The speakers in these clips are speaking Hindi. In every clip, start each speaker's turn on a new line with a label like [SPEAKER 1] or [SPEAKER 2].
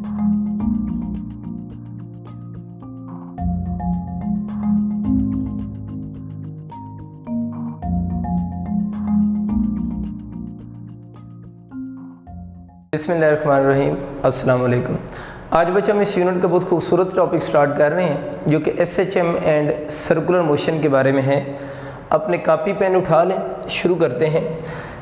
[SPEAKER 1] बिस्मिल्लाहिर्रहमानिर्रहीम, अस्सलाम वालेकुम। आज बच्चों हम इस यूनिट का बहुत खूबसूरत टॉपिक स्टार्ट कर रहे हैं जो कि SHM एंड सर्कुलर मोशन के बारे में है। अपने कापी पेन उठा लें, शुरू करते हैं।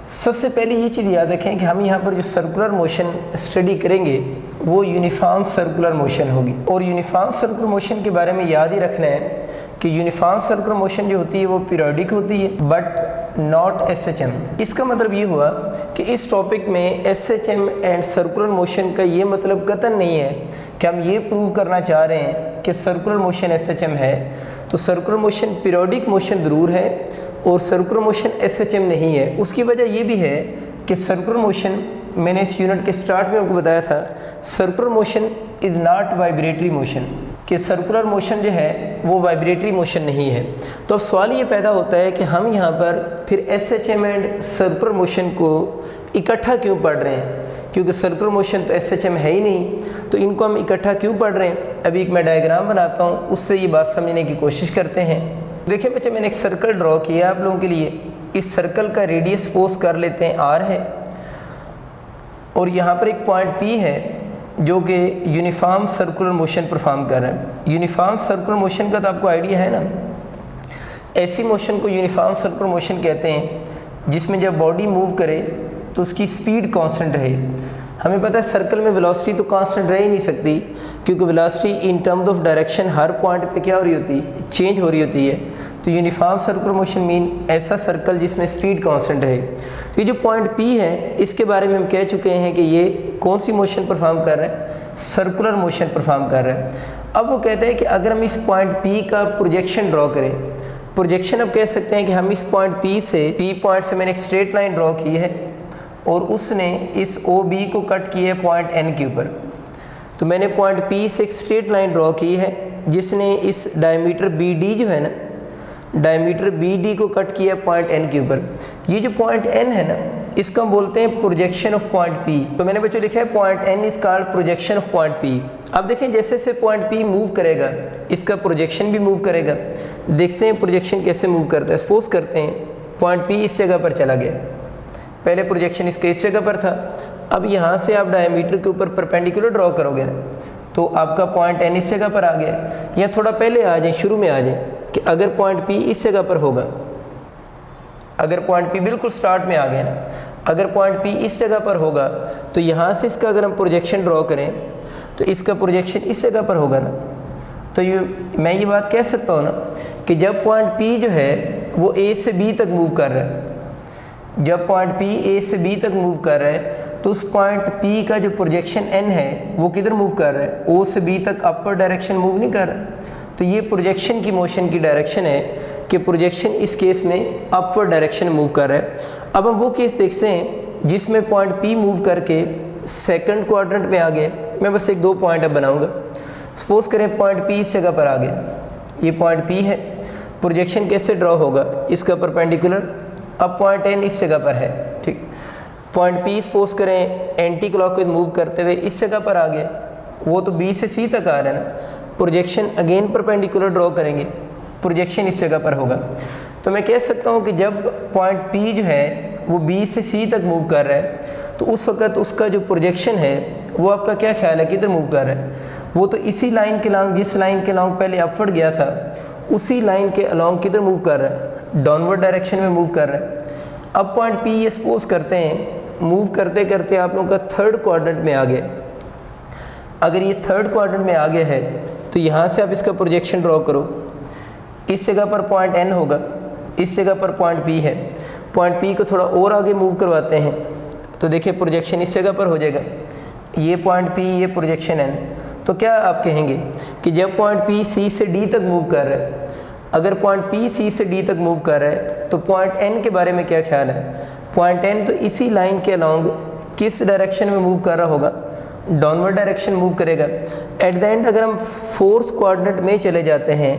[SPEAKER 1] सबसे पहले ये चीज़ याद रखें कि हम यहाँ पर जो सर्कुलर मोशन स्टडी करेंगे वो यूनिफॉर्म सर्कुलर मोशन होगी। और यूनिफॉर्म सर्कुलर मोशन के बारे में याद ही रखना है कि यूनिफॉर्म सर्कुलर मोशन जो होती है वो पीरियोडिक होती है बट नॉट SHM। इसका मतलब ये हुआ कि इस टॉपिक में SHM एंड सर्कुलर मोशन का ये मतलब कतई नहीं है कि हम ये प्रूव करना चाह रहे हैं कि सर्कुलर मोशन SHM है। तो सर्कुलर मोशन पीरियोडिक मोशन ज़रूर है और सर्कुलर मोशन SHM नहीं है। उसकी वजह ये भी है कि सर्कुलर मोशन, मैंने इस यूनिट के स्टार्ट में आपको बताया था, circular motion is not vibratory motion, कि सर्कुलर मोशन जो है वो वाइब्रेटरी मोशन नहीं है। तो अब सवाल ये पैदा होता है कि हम यहाँ पर फिर SHM एंड सर्कुलर मोशन को इकट्ठा क्यों पढ़ रहे हैं, क्योंकि सर्कुलर मोशन तो SHM है ही नहीं, तो इनको हम इकट्ठा क्यों पढ़ रहे हैं। अभी एक मैं डायग्राम बनाता हूँ, उससे ये बात समझने की कोशिश करते हैं। देखिए बच्चे, मैंने एक सर्कल ड्रॉ किया आप लोगों के लिए। इस सर्कल का रेडियस सपोज कर लेते हैं R है और यहाँ पर एक पॉइंट P है जो कि यूनिफॉर्म सर्कुलर मोशन परफॉर्म कर रहा है। यूनिफॉर्म सर्कुलर मोशन का तो आपको आइडिया है ना, ऐसी मोशन को यूनिफॉर्म सर्कुलर मोशन कहते हैं जिसमें जब बॉडी मूव करे तो उसकी स्पीड कांस्टेंट रहे। हमें पता है सर्कल में वेलोसिटी तो कांस्टेंट रह ही नहीं सकती, क्योंकि velocity in terms of direction her point पे क्या हो रही होती है, चेंज हो रही होती है। तो यूनिफॉर्म सर्कुलर मोशन मीन ऐसा सर्कल जिसमें स्पीड कांस्टेंट रहे। तो ये जो पॉइंट P है इसके बारे में हम कह चुके हैं कि ये कौन सी मोशन परफॉर्म कर रहा है, सर्कुलर मोशन परफॉर्म कर रहा है। अब वो कहते हैं कि अगर हम इस पॉइंट P का प्रोजेक्शन ड्रॉ करें, प्रोजेक्शन अब कह सकते हैं कि हम इस पॉइंट P पॉइंट से मैंने एक स्ट्रेट लाइन ड्रॉ की है और उसने इस OB को कट किया है पॉइंट N के ऊपर। तो मैंने पॉइंट P से एक स्ट्रेट लाइन ड्रॉ की है जिसने इस डायमीटर BD जो है ना, डायमीटर BD को कट किया है पॉइंट N के ऊपर। ये जो पॉइंट N है ना, इसको हम बोलते हैं प्रोजेक्शन ऑफ पॉइंट P। तो मैंने बच्चों लिखा है point N is called projection of point P। अब देखें जैसे जैसे पॉइंट P मूव करेगा इसका प्रोजेक्शन भी मूव करेगा। देखते हैं प्रोजेक्शन कैसे मूव करता है। सपोज करते हैं पॉइंट P इस जगह पर चला गया, पहले प्रोजेक्शन इसका इस जगह पर था। अब यहाँ से आप डायमीटर के ऊपर परपेंडिकुलर ड्रॉ करोगे ना, तो आपका पॉइंट N इस जगह पर आ गया। या थोड़ा पहले आ जाए, शुरू में आ जाए कि अगर पॉइंट P इस जगह पर होगा, अगर पॉइंट P बिल्कुल स्टार्ट में आ गया ना, अगर पॉइंट P इस जगह पर होगा तो यहाँ से इसका अगर हम प्रोजेक्शन ड्रॉ करें तो इसका प्रोजेक्शन इस जगह पर होगा ना। तो मैं ये बात कह सकता हूँ ना कि जब पॉइंट P जो है वो A से B तक मूव कर रहा है, जब पॉइंट P A से B तक मूव कर रहा है तो उस पॉइंट P का जो प्रोजेक्शन N है वो किधर मूव कर रहा है, O से B तक अपर डायरेक्शन मूव नहीं कर रहा। तो ये प्रोजेक्शन की मोशन की डायरेक्शन है कि प्रोजेक्शन इस केस में अपवर्ड डायरेक्शन मूव कर रहा है। अब हम वो केस देखते हैं जिसमें पॉइंट P मूव करके सेकंड क्वाड्रेंट में आ गया। मैं बस एक दो पॉइंट अब बनाऊंगा। सपोज करें पॉइंट P इस जगह पर आ गया, ये पॉइंट P है। प्रोजेक्शन कैसे ड्रॉ होगा, इसका परपेंडिकुलर। अब पॉइंट N इस जगह पर है, ठीक। पॉइंट P सपोज करें एंटी क्लॉकवाइज मूव करते हुए इस जगह पर आ गया, वो तो B से C तक आ रहा है ना। प्रोजेक्शन अगेन परपेंडिकुलर ड्रॉ करेंगे, प्रोजेक्शन इस जगह पर होगा। तो मैं कह सकता हूँ कि जब पॉइंट P जो है वो B से C तक मूव कर रहा है तो उस वक्त उसका जो प्रोजेक्शन है वो आपका क्या ख्याल है किधर मूव कर रहा है, वो तो इसी लाइन के अलॉन्ग, जिस लाइन के अलॉन्ग पहले अपवर्ड गया था उसी लाइन के अलॉन्ग किधर मूव कर रहा है, डाउनवर्ड डायरेक्शन में मूव कर रहा है। अब पॉइंट P ये सपोज करते हैं मूव करते करते आप लोगों का थर्ड क्वाड्रेंट में आ गया। अगर ये थर्ड क्वाड्रेंट में आ गया है तो यहाँ से आप इसका प्रोजेक्शन ड्रॉ करो। इस जगह पर पॉइंट N होगा, इस जगह पर पॉइंट P है। पॉइंट P को थोड़ा और आगे मूव करवाते हैं तो देखिए प्रोजेक्शन इस जगह पर हो जाएगा। ये पॉइंट P, ये प्रोजेक्शन N। तो क्या आप कहेंगे कि जब पॉइंट P C से D तक मूव कर रहा है, अगर पॉइंट P C से D तक मूव कर रहा है तो पॉइंट N के बारे में क्या ख्याल है। पॉइंट N तो इसी लाइन के अलॉन्ग किस डायरेक्शन में मूव कर रहा होगा, डाउनवर्ड डायरेक्शन मूव करेगा। एट द एंड अगर हम फोर्थ क्वाड्रेंट में चले जाते हैं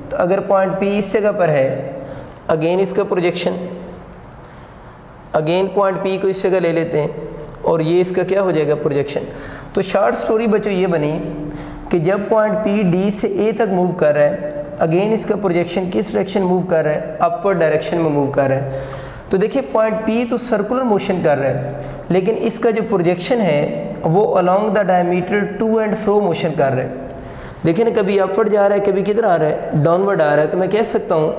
[SPEAKER 1] तो अगर पॉइंट P इस जगह पर है, अगेन इसका प्रोजेक्शन, अगेन पॉइंट P को इस जगह ले लेते हैं और ये इसका क्या हो जाएगा प्रोजेक्शन। तो शॉर्ट स्टोरी बच्चों ये बनी कि जब पॉइंट पी डी से ए तक मूव कर रहा है, अगेन इसका प्रोजेक्शन किस डायरेक्शन मूव कर रहा है, अपवर्ड डायरेक्शन में मूव कर रहा है। तो देखिए पॉइंट पी तो सर्कुलर मोशन कर रहा है, लेकिन इसका जो प्रोजेक्शन है वो along the diameter to and fro motion कर रहा है। देखिए ना, कभी अपवर्ड जा रहा है, कभी किधर आ रहा है, डाउनवर्ड आ रहा है। तो मैं कह सकता हूँ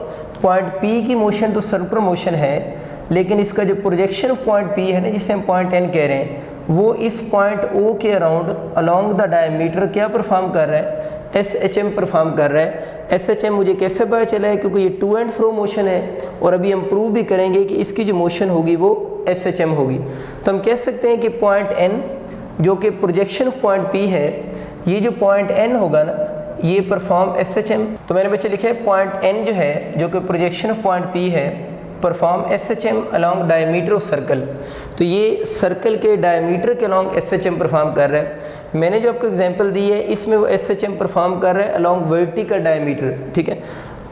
[SPEAKER 1] पॉइंट पी की मोशन तो सर्कुलर मोशन है, लेकिन इसका जो प्रोजेक्शन ऑफ पॉइंट पी है ना, जिसे हम पॉइंट एन कह रहे हैं, वो इस पॉइंट ओ के अराउंड अलोंग द डायमीटर क्या परफॉर्म कर रहा है, एस एच एम परफॉर्म कर रहा है। एस एच एम मुझे कैसे पता चला है, क्योंकि ये टू एंड फ्रो मोशन है, और अभी हम प्रूव भी करेंगे कि इसकी जो मोशन होगी वो एस एच एम होगी। तो हम कह सकते हैं कि पॉइंट एन जो कि प्रोजेक्शन ऑफ पॉइंट पी है, ये जो पॉइंट एन होगा ना, ये परफॉर्म एस एच एम। तो मैंने बच्चे लिखा है पॉइंट एन जो है, जो कि प्रोजेक्शन ऑफ पॉइंट पी है, perform S H M along diameter of circle. तो ये सर्कल के डायमीटर के along S H M perform कर रहा है। मैंने जो आपको एग्जांपल दी है, इसमें वो एस एच एम परफॉर्म कर रहा है अलॉन्ग वर्टिकल डायमीटर। ठीक है,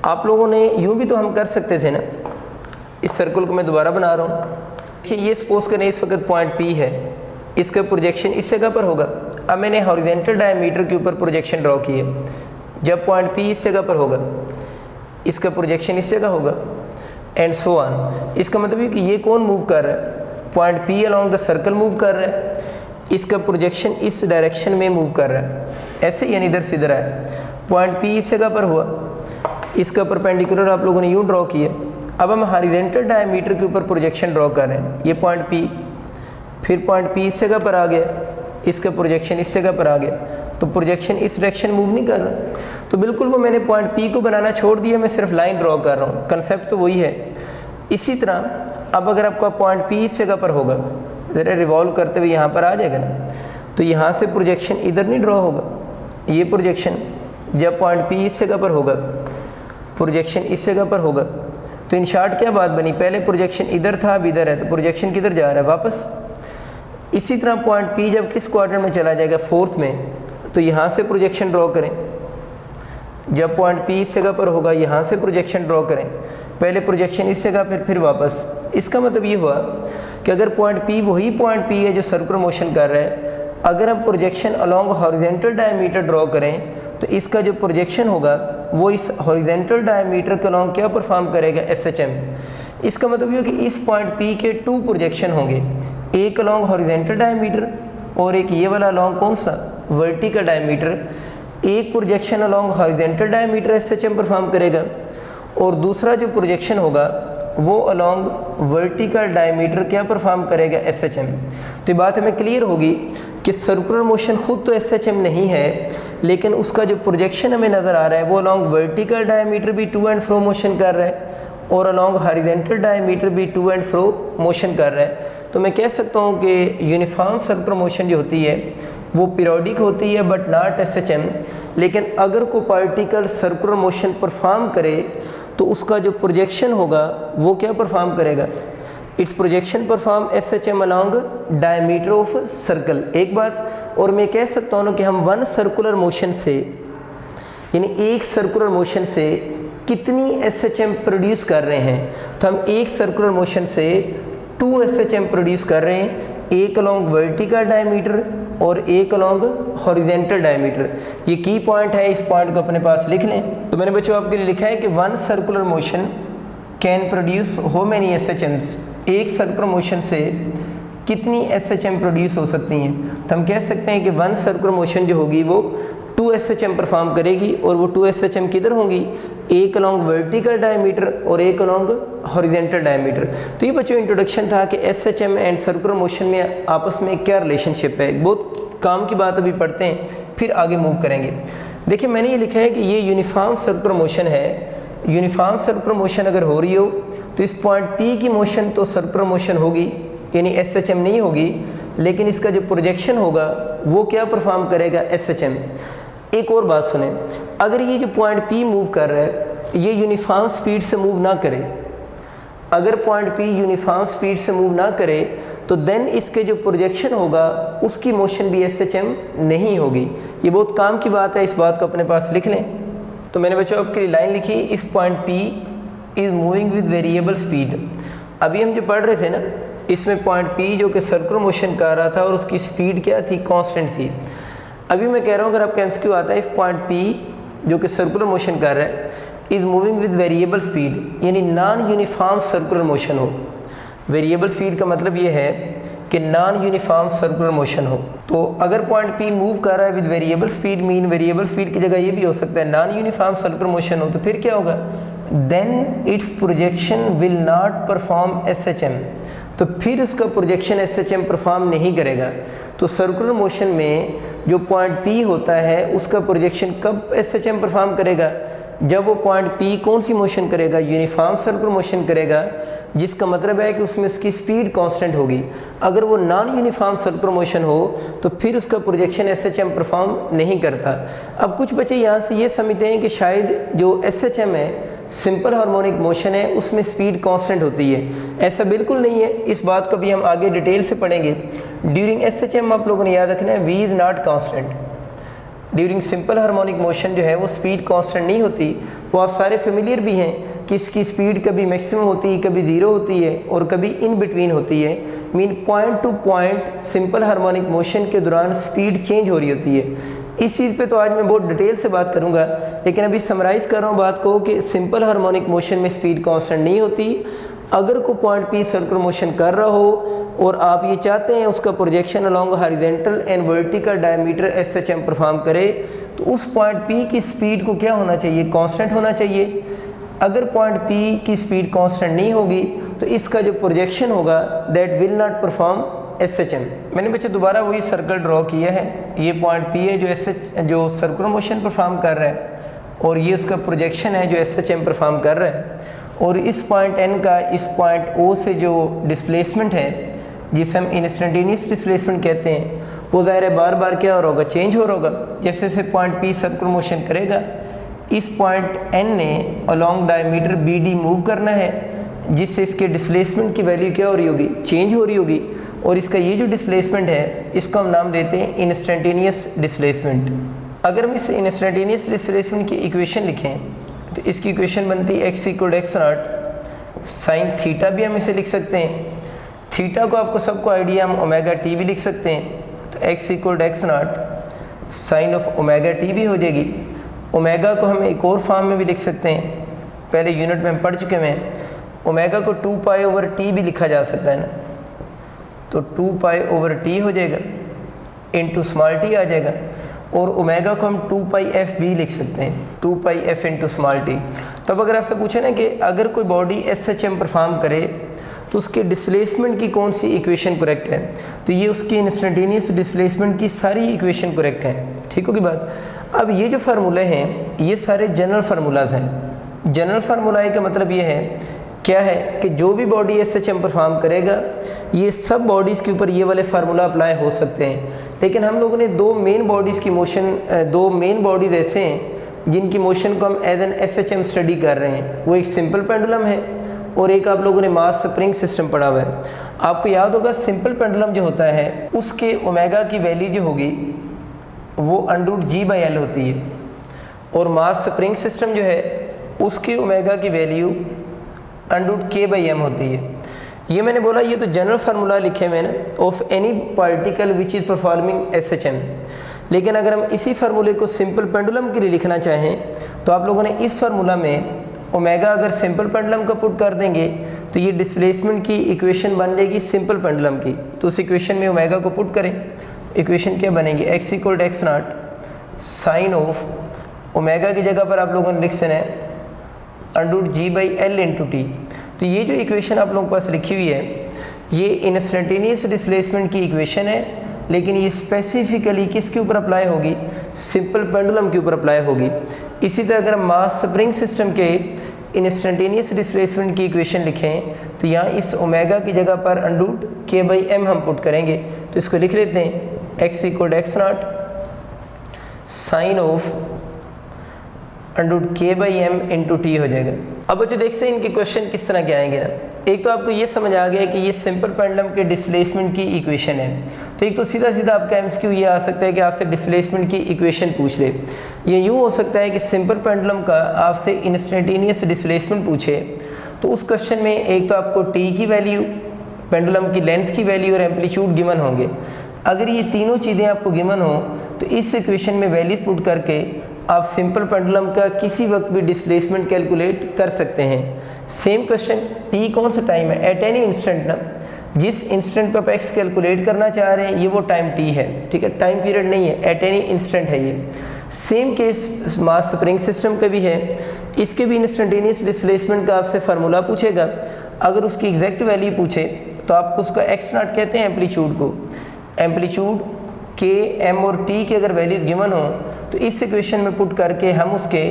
[SPEAKER 1] आप लोगों ने यूँ भी तो हम कर सकते थे ना। इस सर्कल को मैं दोबारा बना रहा हूँ। देखिए ये सपोज करें इस वक्त पॉइंट पी है, इसका प्रोजेक्शन इस जगह पर होगा। अब मैंने हॉरिजॉन्टल डायमीटर के ऊपर प्रोजेक्शन ड्रॉ की है। जब पॉइंट पी इस जगह पर होगा, इसका प्रोजेक्शन इस जगह होगा, एंड सो ऑन। इसका मतलब है कि ये कौन मूव कर रहा है, point P along the circle move कर रहा है, इसका प्रोजेक्शन इस डायरेक्शन में मूव कर रहा है, ऐसे यानी इधर से इधर आया। पॉइंट पी इस जगह पर हुआ, इसका परपेंडिकुलर आप लोगों ने यूँ ड्रॉ किया। अब हम हॉरिजॉन्टल डायमीटर के ऊपर प्रोजेक्शन ड्रॉ कर रहे हैं। ये पॉइंट पी, फिर पॉइंट पी इस जगह पर आ गया, इसका प्रोजेक्शन इस जगह पर आ गया, तो प्रोजेक्शन इस डायरेक्शन मूव नहीं कर रहा। तो बिल्कुल वो मैंने पॉइंट पी को बनाना छोड़ दिया, मैं सिर्फ लाइन ड्रॉ कर रहा हूँ। कंसेप्ट तो वही है। इसी तरह अब अगर आपका पॉइंट पी इस जगह पर होगा, ज़रा रिवॉल्व करते हुए यहाँ पर आ जाएगा ना, तो यहाँ से प्रोजेक्शन इधर नहीं ड्रॉ होगा। ये प्रोजेक्शन जब पॉइंट पी इस जगह पर होगा, प्रोजेक्शन इस जगह पर होगा, तो इन शॉर्ट क्या बात बनी, पहले प्रोजेक्शन इधर था, अब इधर है, तो प्रोजेक्शन किधर जा रहा है, वापस। इसी तरह पॉइंट पी जब किस क्वाड्रेंट में चला जाएगा, फोर्थ में, तो यहाँ से प्रोजेक्शन ड्रॉ करें। जब पॉइंट पी इस जगह पर होगा, यहाँ से प्रोजेक्शन ड्रॉ करें। पहले प्रोजेक्शन इस जगह, फिर वापस। इसका मतलब ये हुआ कि अगर पॉइंट पी वही पॉइंट पी है जो सर्कुलर मोशन कर रहा है, अगर हम projection along horizontal diameter draw करें, तो इसका जो प्रोजेक्शन होगा वो इस हॉरिजॉन्टल डायमीटर के अलोंग क्या परफॉर्म करेगा, एस एच एम। इसका मतलब ये कि इस पॉइंट पी के टू प्रोजेक्शन होंगे, एक अलोंग हॉरिजॉन्टल डायमीटर और एक ये वाला अलोंग कौन सा, वर्टिकल डायमीटर। एक projection along horizontal diameter S H M perform करेगा, और दूसरा जो प्रोजेक्शन होगा वो अलोंग वर्टिकल डायमीटर क्या परफॉर्म करेगा, एस एच एम। तो ये बात हमें क्लियर होगी कि सर्कुलर मोशन खुद तो एस एच एम नहीं है, लेकिन उसका जो प्रोजेक्शन हमें नज़र आ रहा है वो अलोंग वर्टिकल डायमीटर भी टू एंड फ्रो मोशन कर रहा है, और अलोंग हॉरिजॉन्टल डायमीटर भी टू एंड फ्रो मोशन कर रहा है। तो मैं कह सकता हूँ कि यूनिफॉर्म सर्कुलर मोशन जो होती है वो पीरियोडिक होती है, but not S H M. लेकिन अगर कोई पार्टिकल सर्कुलर मोशन परफॉर्म करे, तो उसका जो प्रोजेक्शन होगा वो क्या परफॉर्म करेगा, its projection perform S H M along diameter of circle. एक बात और मैं कह सकता हूँ कि हम वन सर्कुलर मोशन से, यानी एक सर्कुलर मोशन से कितनी एस एच एम प्रोड्यूस कर रहे हैं, तो हम एक सर्कुलर मोशन से 2 एस एच एम प्रोड्यूस कर रहे हैं, एक अलोंग वर्टिकल डायमीटर और एक अलोंग हॉरिजॉन्टल डायमीटर। ये की पॉइंट है, इस पॉइंट को अपने पास लिख लें। तो मैंने बच्चों आपके लिए लिखा है कि one circular motion can produce how many S H AIIMS. एक सर्कुलर मोशन से कितनी एस एच एम प्रोड्यूस हो सकती हैं, तो हम कह सकते हैं कि वन सर्कुलर मोशन जो होगी वो 2 एस एच एम परफॉर्म करेगी, और वो 2 एस एच एम किधर होंगी, एक अलोंग वर्टिकल डायमीटर और एक अलोंग हॉरिजॉन्टल डायमीटर। तो ये बच्चों इंट्रोडक्शन था कि S H M and circular motion में आपस में क्या रिलेशनशिप है। बहुत काम की बात अभी पढ़ते हैं, फिर आगे मूव करेंगे। देखिए मैंने ये लिखा है कि ये यूनिफॉर्म सर्कुलर मोशन है। यूनिफॉर्म सर्कुलर मोशन अगर हो रही हो तो इस पॉइंट पी की मोशन तो सर्कुलर मोशन होगी, यानी एस एच एम नहीं होगी, लेकिन इसका जो प्रोजेक्शन होगा वो क्या परफॉर्म करेगा, एस एच एम। एक और बात सुने, अगर ये जो पॉइंट पी मूव कर रहा है ये यूनिफॉर्म स्पीड से मूव ना करे, अगर पॉइंट पी यूनिफॉर्म स्पीड से मूव ना करे, तो देन इसके जो प्रोजेक्शन होगा उसकी मोशन भी एस एच एम नहीं होगी। ये बहुत काम की बात है, इस बात को अपने पास लिख लें। तो मैंने बच्चों आपके लिए लाइन लिखी, if point P is moving with variable speed. अभी हम जो पढ़ रहे थे ना इसमें पॉइंट P जो कि सर्कुलर मोशन कर रहा था और उसकी स्पीड क्या थी, कांस्टेंट थी। अभी मैं कह रहा हूँ अगर आपका MCQ आता है, इफ पॉइंट P जो कि सर्कुलर मोशन कर रहा है is moving with variable speed, यानी नॉन यूनिफॉर्म सर्कुलर मोशन हो। वेरिएबल स्पीड का मतलब ये है कि नॉन यूनिफॉर्म सर्कुलर मोशन हो। तो अगर पॉइंट P मूव कर रहा है with variable speed, mean variable speed की जगह ये भी हो सकता है नॉन यूनिफॉर्म सर्कुलर मोशन हो, तो फिर क्या होगा, then its projection will not perform SHM, तो फिर उसका प्रोजेक्शन SHM परफॉर्म नहीं करेगा। तो सर्कुलर मोशन में जो पॉइंट P होता है उसका प्रोजेक्शन कब SHM परफॉर्म करेगा, जब वो पॉइंट P कौन सी मोशन करेगा, यूनिफॉर्म सर्कुलर मोशन करेगा, जिसका मतलब है कि उसमें उसकी स्पीड कांस्टेंट होगी। अगर वो नॉन यूनिफॉर्म सर्कुलर मोशन हो तो फिर उसका प्रोजेक्शन SHM परफॉर्म नहीं करता। अब कुछ बच्चे यहाँ से ये समझते हैं कि शायद जो SHM है, सिंपल हार्मोनिक मोशन है, उसमें स्पीड कांस्टेंट होती है। ऐसा बिल्कुल नहीं है, इस बात को भी हम आगे डिटेल से पढ़ेंगे। ड्यूरिंग SHM आप लोगों ने याद रखना है V is not constant. During simple harmonic motion जो है वो स्पीड कांस्टेंट नहीं होती। वो आप सारे फेमिलियर भी हैं कि इसकी स्पीड कभी मैक्सिमम होती है, कभी ज़ीरो होती है और कभी इन बिटवीन होती है। Mean point two point simple harmonic motion के दौरान स्पीड चेंज हो रही होती है। इस चीज़ पे तो आज मैं बहुत डिटेल से बात करूंगा, लेकिन अभी समराइज़ कर रहा हूँ बात को कि सिंपल हार्मोनिक मोशन में स्पीड कांस्टेंट नहीं होती। अगर कोई पॉइंट P सर्कुलर मोशन कर रहा हो और आप ये चाहते हैं उसका projection along horizontal and vertical diameter SHM perform करे, तो उस पॉइंट P की स्पीड को क्या होना चाहिए, कांस्टेंट होना चाहिए। अगर पॉइंट P की स्पीड कांस्टेंट नहीं होगी तो इसका जो प्रोजेक्शन होगा that will not perform SHM। मैंने बच्चे दोबारा वही सर्कल ड्रॉ किया है। ये पॉइंट P है जो सर्कुलर मोशन परफॉर्म कर रहा है और ये उसका प्रोजेक्शन है जो SHM परफॉर्म कर रहा है। और इस पॉइंट N का इस पॉइंट O से जो डिस्प्लेसमेंट है, जिसे हम इंस्टेंटेनियस डिस्प्लेसमेंट कहते हैं, वो ज़ाहिर है बार बार क्या हो रहा होगा, चेंज हो रहा होगा। जैसे जैसे पॉइंट P सर्कुलर मोशन करेगा, इस पॉइंट N ने अलोंग डायमीटर BD मूव करना है, जिससे इसके डिस्प्लेसमेंट की वैल्यू क्या हो रही होगी, चेंज हो रही होगी। और इसका ये जो डिस्प्लेसमेंट है इसको हम नाम देते हैं इंस्टेंटेनियस डिस्प्लेसमेंट। अगर हम इस इंस्टेंटेनियस डिस्प्लेसमेंट की इक्वेशन लिखें तो इसकी इक्वेशन बनती है x = x0 साइन थीटा, भी हम इसे लिख सकते हैं। थीटा को आपको सबको आइडिया, हम ओमेगा टी भी लिख सकते हैं। तो x = x0 sine of omega t भी हो जाएगी। ओमेगा को हम एक और फॉर्म में भी लिख सकते हैं, पहले यूनिट में हम पढ़ चुके हैं। ओमेगा को 2π/t भी लिखा जा सकता है ना, तो 2π/t हो जाएगा, इंटू स्मॉल टी आ जाएगा। और ओमेगा को हम 2πf भी लिख सकते हैं, 2πf इंटू स्मॉल टी। तो अब अगर आपसे पूछे ना कि अगर कोई बॉडी SHM परफॉर्म करे तो उसके डिस्प्लेसमेंट की कौन सी इक्वेशन करेक्ट है, तो ये उसकी इंस्टेंटेनियस डिस्प्लेसमेंट की सारी इक्वेशन करेक्ट है। ठीक होगी बात। अब ये जो फार्मूले हैं ये सारे जनरल फार्मूलाज हैं। जनरल फार्मूला का मतलब ये है क्या है कि जो भी बॉडी SHM परफॉर्म करेगा ये सब बॉडीज़ के ऊपर ये वाले फार्मूला अप्लाई हो सकते हैं। लेकिन हम लोगों ने दो मेन बॉडीज़ ऐसे हैं जिनकी मोशन को हम एज एन SHM स्टडी कर रहे हैं। वो एक सिंपल पेंडुलम है और एक आप लोगों ने मास स्प्रिंग सिस्टम पढ़ा हुआ है। आपको याद होगा सिंपल पेंडुलम जो होता है उसके ओमेगा की वैल्यू जो होगी वो √G/L होती है, और मास स्प्रिंग सिस्टम जो है उसकी ओमेगा की वैल्यू √K/m होती है। ये मैंने बोला ये तो जनरल फार्मूला लिखे मैंने of any particle which is performing SHM। लेकिन अगर हम इसी फार्मूले को सिंपल पेंडुलम के लिए लिखना चाहें तो आप लोगों ने इस फार्मूला में ओमेगा अगर सिंपल पेंडुलम का पुट कर देंगे तो ये डिस्प्लेसमेंट की इक्वेशन बन जाएगी सिंपल पेंडुलम की। तो उस इक्वेशन में ओमेगा को पुट करें, इक्वेशन क्या बनेगी, x = x0 sine of omega की जगह पर आप लोगों ने लिख देना है √G/L इंटू टी। तो ये जो इक्वेशन आप लोगों के पास लिखी हुई है ये इंस्टेंटेनियस डिस्प्लेसमेंट की इक्वेशन है, लेकिन ये स्पेसिफिकली किसके ऊपर अप्लाई होगी, सिंपल पेंडुलम के ऊपर अप्लाई होगी। इसी तरह अगर हम मास स्प्रिंग सिस्टम के इंस्टेंटेनियस डिस्प्लेसमेंट की इक्वेशन लिखें तो यहाँ इस ओमेगा की जगह पर √K/m हम पुट करेंगे। तो इसको लिख लेते हैं x = x0 sine of √K/m into t हो जाएगा। अब बच्चों देखते हैं इनके क्वेश्चन किस तरह के आएंगे ना। एक तो आपको ये समझ आ गया कि ये सिंपल पेंडुलम के डिस्प्लेसमेंट की इक्वेशन है। तो एक तो सीधा सीधा आपका MCQ ये आ सकता है कि आपसे डिस्प्लेसमेंट की इक्वेशन पूछ ले। ये यूँ हो सकता है कि सिंपल पेंडुलम का आपसे इंस्टेंटेनियस डिस्प्लेसमेंट पूछे, तो उस क्वेश्चन में एक तो आपको टी की वैल्यू पेंडुलम की लेंथ की वैल्यू और एम्पलीट्यूड गिवन होंगे। अगर ये तीनों चीज़ें आपको गिवन हो तो इस इक्वेशन में वैल्यूज पुट करके आप सिंपल पेंडुलम का किसी वक्त भी डिस्प्लेसमेंट कैलकुलेट कर सकते हैं। सेम क्वेश्चन, टी कौन सा टाइम है, एट एनी इंस्टेंट ना, जिस इंस्टेंट पर आप एक्स कैलकुलेट करना चाह रहे हैं ये वो टाइम टी है, ठीक है, टाइम पीरियड नहीं है, एट एनी इंस्टेंट है ये। Same case mass spring system का भी है, इसके भी इंस्टेंटेनियस डिस्प्लेसमेंट का आपसे फार्मूला पूछेगा। अगर उसकी एग्जैक्ट वैल्यू पूछे तो आपको उसका एक्स नॉट कहते हैं एम्पलीट्यूड को। एम्पलीट्यूड के, एम और टी की अगर वैल्यूज गिवन हो तो इस इक्वेशन में पुट करके हम उसके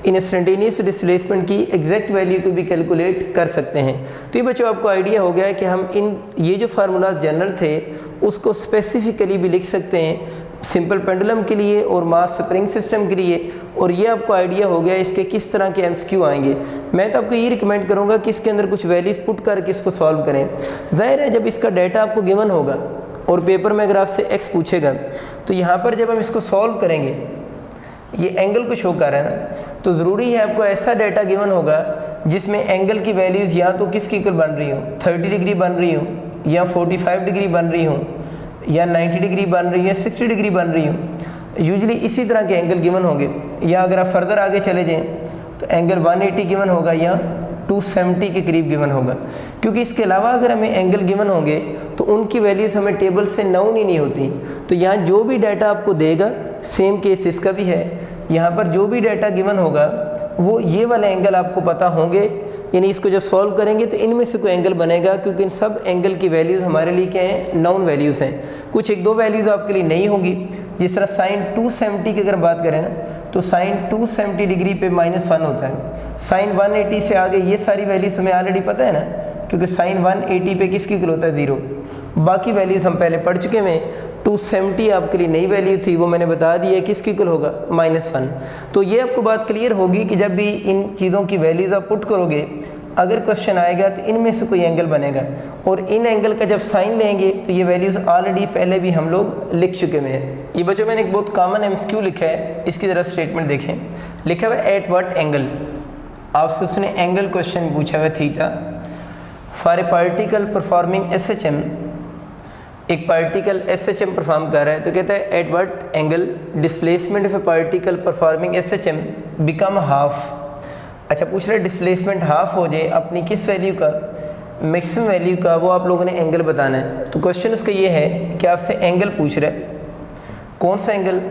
[SPEAKER 1] इंस्टेंटेनियस डिस्प्लेसमेंट की एग्जैक्ट वैल्यू को भी कैलकुलेट कर सकते हैं। तो ये बच्चों आपको आइडिया हो गया है कि हम ये जो फार्मूलाज जनरल थे उसको स्पेसिफिकली भी लिख सकते हैं सिंपल पेंडुलम के लिए और मास स्प्रिंग सिस्टम के लिए। और ये आपको आइडिया हो गया इसके किस तरह के एमसीक्यू आएंगे। मैं तो आपको ये रिकमेंड करूँगा कि इसके अंदर कुछ वैल्यूज पुट करके इसको सॉल्व करें। जाहिर है जब इसका डाटा आपको गिवन होगा और पेपर में अगर आपसे एक्स पूछेगा तो यहाँ पर जब हम इसको सॉल्व करेंगे, ये एंगल को शो कर रहा है ना, तो ज़रूरी है आपको ऐसा डाटा गिवन होगा जिसमें एंगल की वैल्यूज़ या तो किसकी इक्वल बन रही हो, 30 डिग्री बन रही हो या 45 डिग्री बन रही हो या 90 डिग्री बन रही हो या 60 डिग्री बन रही हो। यूजुअली इसी तरह के एंगल गिवन होंगे। या अगर आप फर्दर आगे चले जाएँ तो एंगल 180 गिवन होगा या 270 के करीब गिवन होगा। क्योंकि इसके अलावा अगर हमें एंगल गिवन होंगे तो उनकी वैल्यूज़ हमें टेबल से नाउन ही नहीं होती। तो यहाँ जो भी डाटा आपको देगा, सेम केस इसका भी है, यहाँ पर जो भी डाटा गिवन होगा वो ये वाले एंगल आपको पता होंगे, यानी इसको जब सॉल्व करेंगे तो इनमें से कोई एंगल बनेगा, क्योंकि इन सब एंगल की वैल्यूज़ हमारे लिए क्या हैं, नाउन वैल्यूज़ हैं। कुछ एक दो वैल्यूज़ आपके लिए नहीं होंगी, जिस तरह साइन 270 की अगर बात करें ना तो साइन 270 डिग्री पे -1 होता है। साइन 180 से आगे ये सारी वैल्यूज़ हमें ऑलरेडी पता है ना, क्योंकि साइन 180 पे किसकी इक्वल होता है, 0। बाकी वैल्यूज़ हम पहले पढ़ चुके हैं। 270 आपके लिए नई वैल्यू थी, वो मैंने बता दी है, किसकी इक्वल होगा, -1। तो ये आपको बात क्लियर होगी कि जब भी इन चीज़ों की वैल्यूज़ आप पुट करोगे, अगर क्वेश्चन आएगा तो इनमें से कोई एंगल बनेगा और इन एंगल का जब साइन लेंगे तो ये वैल्यूज़ ऑलरेडी पहले भी हम लोग लिख चुके हैं। ये बच्चों मैंने एक बहुत कॉमन एमसीक्यू लिखा है, इसकी ज़रा स्टेटमेंट देखें। लिखा हुआ है एट व्हाट एंगल, आपसे उसने एंगल क्वेश्चन पूछा हुआ theta for a particle performing SHM। एक पार्टिकल SHM परफॉर्म कर रहा है तो कहता है at what angle displacement of A particle performing SHM become half. अच्छा, पूछ रहे डिस्प्लेसमेंट हाफ हो जाए अपनी किस वैल्यू का, मैक्सिमम वैल्यू का, वो आप लोगों ने एंगल बताना है। तो क्वेश्चन उसका ये है कि आपसे एंगल पूछ रहा है, कौन सा एंगल,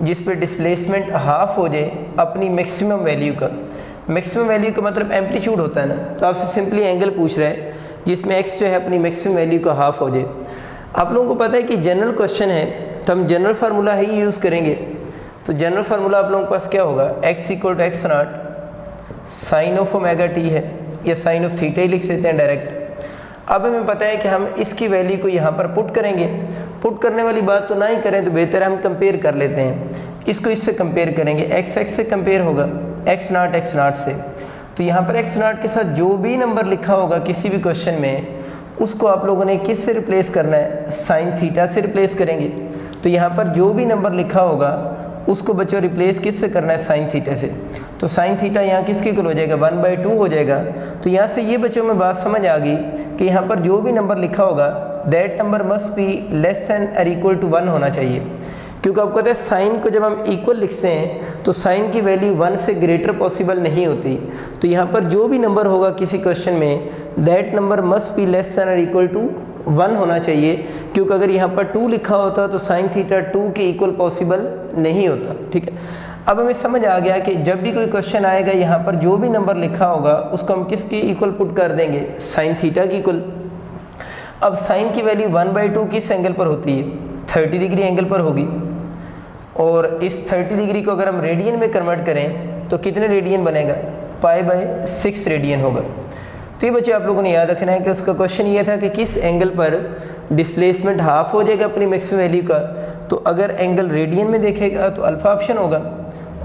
[SPEAKER 1] जिस पे डिस्प्लेसमेंट हाफ हो जाए अपनी मैक्सिमम वैल्यू का। मैक्सिमम वैल्यू का मतलब एम्पलीट्यूड होता है ना, तो आपसे सिंपली एंगल पूछ रहा है जिसमें एक्स जो है अपनी मैक्सिमम वैल्यू का हाफ हो जाए। आप लोगों को पता है कि जनरल क्वेश्चन है तो हम जनरल फार्मूला ही यूज़ करेंगे। तो जनरल फार्मूला आप लोगों के पास क्या होगा, x = x not sine of omega t है, या साइन ऑफ थीटा ही लिख सकते हैं डायरेक्ट। अब हमें पता है कि हम इसकी वैल्यू को यहाँ पर पुट करेंगे। पुट करने वाली बात तो ना ही करें तो बेहतर है हम कंपेयर कर लेते हैं। इसको इससे कंपेयर करेंगे, x से कंपेयर होगा x नॉट से। तो यहाँ पर x नॉट के साथ जो भी नंबर लिखा होगा किसी भी क्वेश्चन में, उसको आप लोगों ने किस से रिप्लेस करना है, साइन थीटा से रिप्लेस करेंगे। तो यहाँ पर जो भी नंबर लिखा होगा उसको बच्चों रिप्लेस किस से करना है, साइन थीटा से। तो साइन थीटा यहाँ किसकी इक्वल हो जाएगा, 1/2 हो जाएगा। तो यहाँ से ये बच्चों में बात समझ आ गई कि यहाँ पर जो भी नंबर लिखा होगा that number must be less then और इक्वल टू 1 होना चाहिए। क्योंकि आपको पता है साइन को जब हम इक्वल लिखते हैं तो साइन की वैल्यू 1 से ग्रेटर पॉसिबल नहीं होती। तो यहाँ पर जो भी नंबर होगा किसी क्वेश्चन में that number must be less then और इक्वल टू 1 होना चाहिए। क्योंकि अगर यहाँ पर 2 लिखा होता तो साइन थीटा 2 के इक्वल पॉसिबल नहीं होता। ठीक है, अब हमें समझ आ गया कि जब भी कोई क्वेश्चन आएगा यहाँ पर जो भी नंबर लिखा होगा उसको हम किसकी इक्वल पुट कर देंगे, साइन थीटा की इक्वल। अब साइन की वैल्यू 1/2 किस एंगल पर होती है, 30 डिग्री एंगल पर होगी। और इस 30 डिग्री को अगर हम रेडियन में कन्वर्ट करें तो कितने रेडियन बनेगा, π/6 रेडियन होगा। तो ये बच्चे आप लोगों ने याद रखना है कि उसका क्वेश्चन ये था कि किस एंगल पर डिस्प्लेसमेंट हाफ हो जाएगा अपनी मैक्सिमम वैल्यू का। तो अगर एंगल रेडियन में देखेगा तो अल्फा ऑप्शन होगा,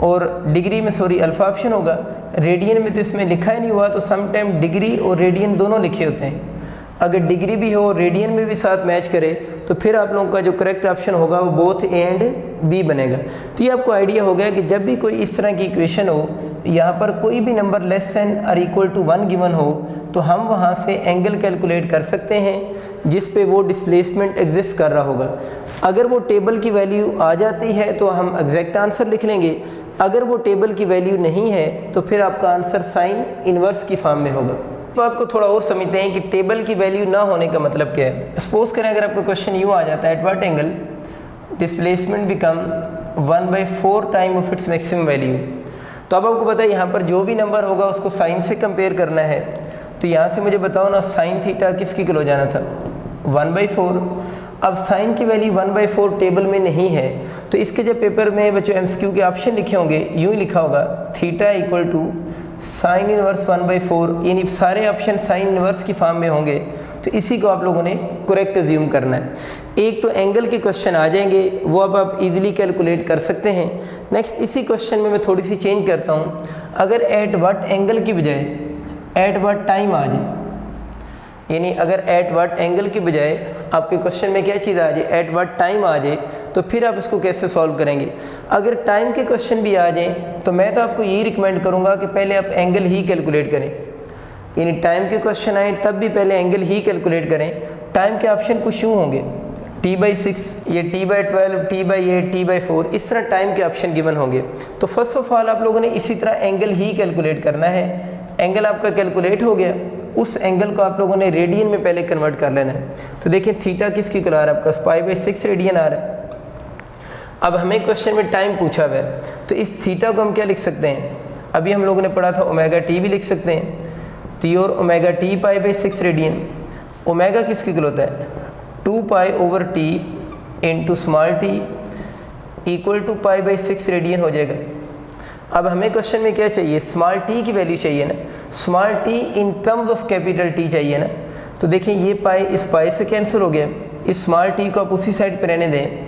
[SPEAKER 1] और डिग्री में अल्फा ऑप्शन होगा। रेडियन में तो इसमें लिखा ही नहीं हुआ, तो समटाइम डिग्री और रेडियन दोनों लिखे होते हैं। अगर डिग्री भी हो रेडियन में भी साथ मैच करे तो फिर आप लोगों का जो करेक्ट ऑप्शन होगा वो बोथ ए एंड बी बनेगा। तो ये आपको आइडिया हो गया कि जब भी कोई इस तरह की इक्वेशन हो, यहाँ पर कोई भी नंबर लेस देन और इक्वल टू 1 गिवन हो, तो हम वहाँ से एंगल कैलकुलेट कर सकते हैं जिस पे वो डिस्प्लेसमेंट एग्जिस्ट कर रहा होगा। अगर वो टेबल की वैल्यू आ जाती है तो हम एग्जैक्ट आंसर लिख लेंगे, अगर वो टेबल की वैल्यू नहीं है तो फिर आपका आंसर साइन इन्वर्स की फॉर्म में होगा। इस बात को थोड़ा और समझते हैं कि टेबल की वैल्यू ना होने का मतलब क्या है। सपोज करें अगर आपका क्वेश्चन यूँ आ जाता है, at what angle displacement become 1/4 time of its maximum value. तो अब आपको पता है यहाँ पर जो भी नंबर होगा उसको साइन से कंपेयर करना है। तो यहाँ से मुझे बताओ ना, साइन थीटा किसकी किलो जाना था, 1/4। अब साइन की वैल्यू 1/4 टेबल में नहीं है, तो इसके जब पेपर में बच्चों एमसीक्यू के ऑप्शन लिखे होंगे यूँ ही लिखा होगा theta equal to sine inverse 1/4, यानी सारे ऑप्शन साइन इनवर्स की फॉर्म में होंगे। तो इसी को आप लोगों ने करेक्ट अज्यूम करना है। एक तो एंगल के क्वेश्चन आ जाएंगे, वो अब आप इजीली कैलकुलेट कर सकते हैं। नेक्स्ट इसी क्वेश्चन में मैं थोड़ी सी चेंज करता हूँ, अगर एट व्हाट एंगल की बजाय एट व्हाट टाइम आ जाए, यानी अगर एट व्हाट एंगल की बजाय आपके क्वेश्चन में क्या चीज़ आ जाए, एट व्हाट टाइम आ जाए, तो फिर आप इसको कैसे सॉल्व करेंगे। अगर टाइम के क्वेश्चन भी आ जाएँ तो मैं तो आपको यही रिकमेंड करूँगा कि पहले आप एंगल ही कैलकुलेट करें, यानी टाइम के क्वेश्चन आए तब भी पहले एंगल ही कैलकुलेट करें। टाइम के ऑप्शन कुछ यूँ होंगे, t/6, ये t/12, t/8, t/4, इस तरह टाइम के ऑप्शन गिवन होंगे। तो फर्स्ट ऑफ ऑल आप लोगों ने इसी तरह एंगल ही कैलकुलेट करना है। एंगल आपका कैलकुलेट हो गया, उस एंगल को आप लोगों ने रेडियन में पहले कन्वर्ट कर लेना है। तो देखिए थीटा किसकी किलो आ रहा है, आपका π/6 रेडियन आ रहा है। अब हमें क्वेश्चन में टाइम पूछा हुआ है, तो इस थीटा को हम क्या लिख सकते हैं, अभी हम लोगों ने पढ़ा था ओमेगा टी भी लिख सकते हैं। तो ये और ओमेगा टी π/6 रेडियन, ओमेगा किसकी किलो होता है 2π/t into small T equal to π/6 radian हो जाएगा। अब हमें क्वेश्चन में क्या चाहिए, स्मॉल टी की वैल्यू चाहिए ना, small T in terms of capital T चाहिए ना। तो देखिए ये पाई इस पाई से कैंसिल हो गया, इस स्मॉल टी को आप उसी साइड पर रहने दें,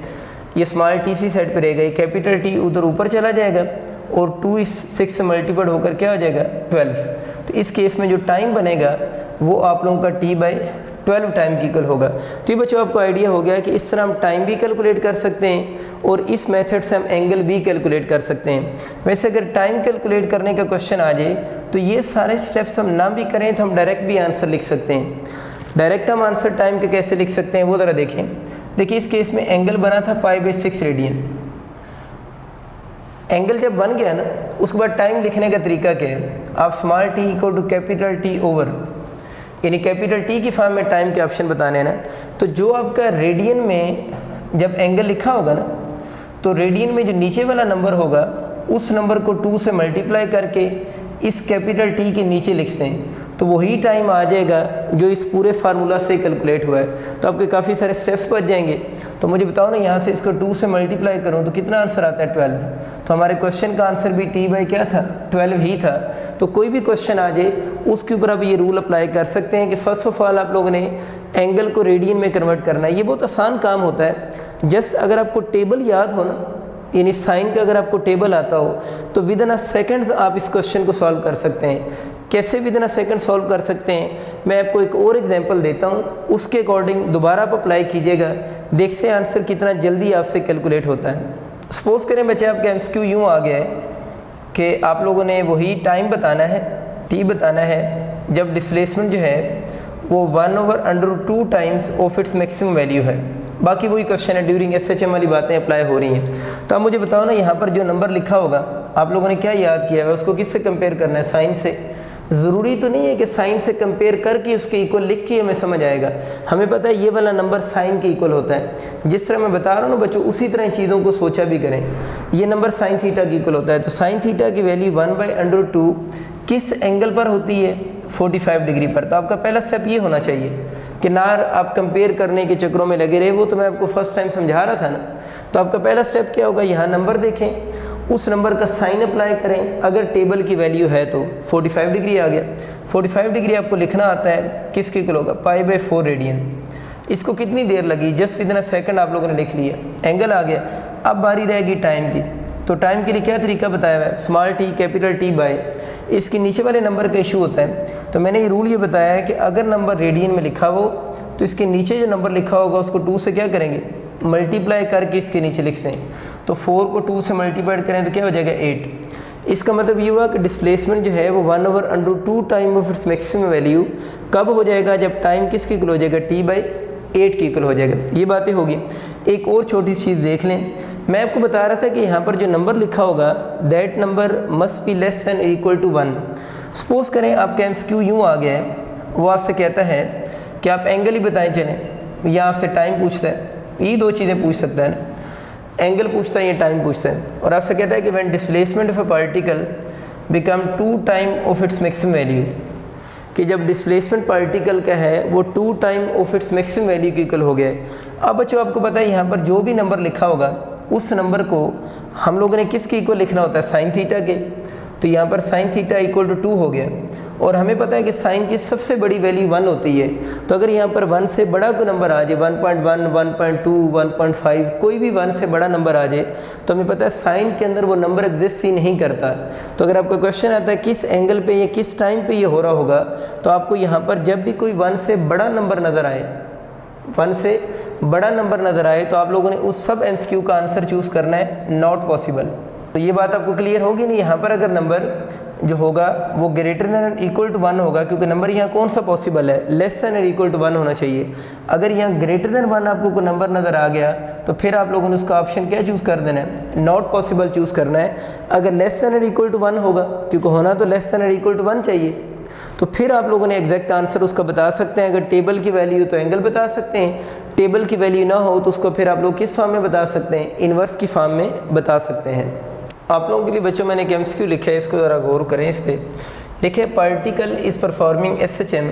[SPEAKER 1] ये स्मॉल टी इसी साइड पर रहेगा, ये कैपिटल टी उधर ऊपर चला जाएगा और 2 इस 6 से मल्टीप्लाइड होकर क्या हो जाएगा 12। तो इस केस में जो टाइम बनेगा वो आप लोगों का t/12 टाइम की इक्वल होगा। तो ये बच्चों आपको आइडिया हो गया कि इस तरह हम टाइम भी कैलकुलेट कर सकते हैं और इस मेथड से हम एंगल भी कैलकुलेट कर सकते हैं। वैसे अगर टाइम कैलकुलेट करने का क्वेश्चन आ जाए तो ये सारे स्टेप्स हम ना भी करें तो हम डायरेक्ट भी आंसर लिख सकते हैं। डायरेक्ट हम आंसर टाइम के कैसे लिख सकते हैं वो ज़रा देखें। देखिए इस केस में एंगल बना था π/6 रेडियन। एंगल जब बन गया ना उसके बाद टाइम लिखने का तरीका क्या है, आप small T equal to capital T over, यानी कैपिटल टी की फॉर्म में टाइम के ऑप्शन बताने हैं ना। तो जो आपका रेडियन में जब एंगल लिखा होगा ना, तो रेडियन में जो नीचे वाला नंबर होगा उस नंबर को 2 से मल्टीप्लाई करके इस कैपिटल टी के नीचे लिख दें, तो वही टाइम आ जाएगा जो इस पूरे फार्मूला से कैलकुलेट हुआ है। तो आपके काफ़ी सारे स्टेप्स बच जाएंगे। तो मुझे बताओ ना, यहाँ से इसको 2 से मल्टीप्लाई करूँ तो कितना आंसर आता है 12। तो हमारे क्वेश्चन का आंसर भी t/ क्या था 12 ही था। तो कोई भी क्वेश्चन आ जाए उसके ऊपर आप ये रूल अप्लाई कर सकते हैं कि फर्स्ट ऑफ ऑल आप लोगों ने एंगल को रेडियन में कन्वर्ट करना है। ये बहुत आसान काम होता है। जस्ट अगर आपको टेबल याद हो ना, यानी साइन का अगर आपको टेबल आता हो तो विद इन अ सेकेंड्स आप इस क्वेश्चन को सॉल्व कर सकते हैं। कैसे with in a second solve कर सकते हैं, मैं आपको एक और एग्जांपल देता हूं, उसके अकॉर्डिंग दोबारा आप अप्लाई कीजिएगा, देख से आंसर कितना जल्दी आपसे कैलकुलेट होता है। सपोज करें बच्चे आपका एमसीक्यू यूँ आ गया है कि आप लोगों ने वही टाइम बताना है, टी बताना है जब डिस्प्लेसमेंट जो है वो 1/√2 times of its maximum value है। बाकी वही क्वेश्चन है, ड्यूरिंग SHM वाली बातें अप्लाई हो रही हैं। तो अब मुझे बताओ ना, यहाँ पर जो नंबर लिखा होगा आप लोगों ने क्या याद किया है, उसको किससे कंपेयर करना है, साइन से। ज़रूरी तो नहीं है कि साइन से कंपेयर करके उसके इक्वल लिख के हमें समझ आएगा। हमें पता है ये वाला नंबर साइन के इक्वल होता है। जिस तरह मैं बता रहा हूँ ना बच्चों, उसी तरह चीज़ों को सोचा भी करें। ये नंबर साइन थीटा के इक्वल होता है, तो साइन थीटा की वैल्यू 1/√2 किस एंगल पर होती है, 45 डिग्री पर। तो आपका पहला स्टेप ये होना चाहिए कि ना आप कंपेयर करने के चक्रों में लगे रहे, वो तो मैं आपको फर्स्ट टाइम समझा रहा था ना। तो आपका पहला स्टेप क्या होगा, यहाँ नंबर देखें, उस नंबर का साइन अप्लाई करें। अगर टेबल की वैल्यू है तो 45 डिग्री आ गया। 45 डिग्री आपको लिखना आता है किसके इक्वल होगा, π/4 रेडियन। इसको कितनी देर लगी, just with in a second आप लोगों ने लिख लिया, एंगल आ गया। अब बारी रहेगी टाइम की। तो टाइम के लिए क्या तरीका बताया हुआ है, small t capital T by इसके नीचे वाले नंबर का इशू होता है। तो मैंने ये रूल ये बताया है कि अगर नंबर रेडियन में लिखा हो तो इसके नीचे जो नंबर लिखा होगा उसको 2 से क्या करेंगे, मल्टीप्लाई करके इसके नीचे लिख दें। तो 4 को 2 से मल्टीप्लाई करें तो क्या हो जाएगा 8। इसका मतलब ये हुआ कि डिस्प्लेसमेंट जो है वो 1/√2 time of its maximum value कब हो जाएगा, जब टाइम किसके इक्वल हो जाएगा, t/8 के इक्वल हो जाएगा। ये बातें होगी। एक और छोटी सी चीज़ देख लें, मैं आपको बता रहा था कि यहाँ पर जो नंबर लिखा होगा that number must be less than equal to 1। Suppose करें आपका MCQ यूँ आ गया है, वो आपसे कहता है कि आप एंगल ही बताएं चलें, या आपसे टाइम पूछता है, ये दो चीज़ें पूछ सकता है ना, एंगल पूछता है या टाइम पूछता है। और आपसे कहता है कि when displacement of a particle become 2 time of its maximum value, कि जब डिस्प्लेसमेंट पार्टिकल का है वो 2 time of its maximum value के इक्वल हो गया है। अब बच्चों आपको पता है यहाँ पर जो भी नंबर लिखा होगा उस नंबर को हम लोगों ने किसके इक्वल लिखना होता है, साइन थीटा के। तो यहाँ पर साइन थीटा इक्वल टू 2 हो गया, और हमें पता है कि साइन की सबसे बड़ी वैल्यू 1 होती है। तो अगर यहाँ पर 1 से बड़ा कोई नंबर आ जाए, 1.1, 1.2, 1.5, कोई भी 1 से बड़ा नंबर आ जाए, तो हमें पता है साइन के अंदर वो नंबर एग्जिस्ट ही नहीं करता। तो अगर आपका क्वेश्चन आता है किस एंगल पे या किस टाइम पे ये हो रहा होगा, तो आपको यहाँ पर जब भी कोई 1 से बड़ा नंबर नज़र आए, 1 से बड़ा नंबर नज़र आए, तो आप लोगों ने उस सब MCQ का आंसर चूज़ करना है, नॉट पॉसिबल। तो ये बात आपको क्लियर होगी नहीं। यहाँ पर अगर नंबर जो होगा वो ग्रेटर देन इक्वल टू 1 होगा, क्योंकि नंबर यहाँ कौन सा पॉसिबल है, लेस देन इक्वल टू 1 होना चाहिए। अगर यहाँ ग्रेटर देन 1 आपको कोई नंबर नज़र आ गया तो फिर आप लोगों ने उसका ऑप्शन क्या चूज़ कर देना है, नॉट पॉसिबल चूज़ करना है। अगर लेस देन इक्वल टू 1 होगा, क्योंकि होना तो लेस देन इक्वल टू 1 चाहिए, तो फिर आप लोगों ने एग्जैक्ट आंसर उसका बता सकते हैं। अगर टेबल की वैल्यू तो एंगल बता सकते हैं, टेबल की वैल्यू ना हो तो उसको फिर आप लोग किस फॉर्म में बता सकते हैं, इन्वर्स की फॉर्म में बता सकते हैं। आप लोगों के लिए बच्चों मैंने एक MCQ लिखा है, इसको ज़रा गौर करें इस पर। लिखे particle is performing SHM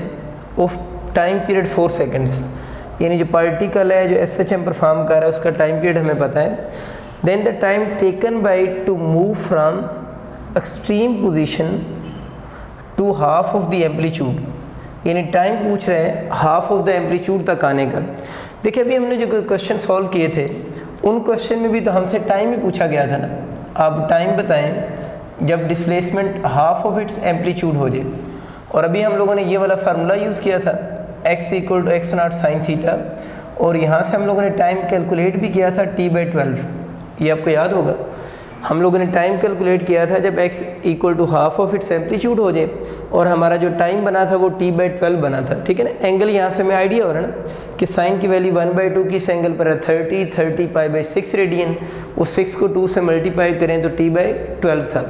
[SPEAKER 1] of time period 4 seconds, यानी जो पार्टिकल है जो SHM परफॉर्म कर रहा है उसका टाइम पीरियड हमें पता है। Then the time taken by to move from extreme position to half of the amplitude, यानी टाइम पूछ रहे हैं हाफ ऑफ द एम्पलीट्यूड तक आने का। देखिए अभी हमने जो क्वेश्चन सॉल्व किए थे उन क्वेश्चन में भी तो हमसे टाइम ही पूछा गया था ना। आप टाइम बताएं जब displacement half of its amplitude हो जाए, और अभी हम लोगों ने ये वाला फार्मूला यूज़ किया था x = x0 sin थीटा, और यहाँ से हम लोगों ने टाइम कैलकुलेट भी किया था t/12। ये आपको याद होगा, हम लोगों ने टाइम कैलकुलेट किया था जब x = half of its amplitude हो जाए, और हमारा जो टाइम बना था वो t/12 बना था। ठीक है ना, एंगल यहाँ से हमें आइडिया हो रहा है ना कि साइन की वैल्यू 1/2 किस एंगल पर है, 30 π/6 रेडियन। उस 6 को 2 से मल्टीप्लाई करें तो t/12 था।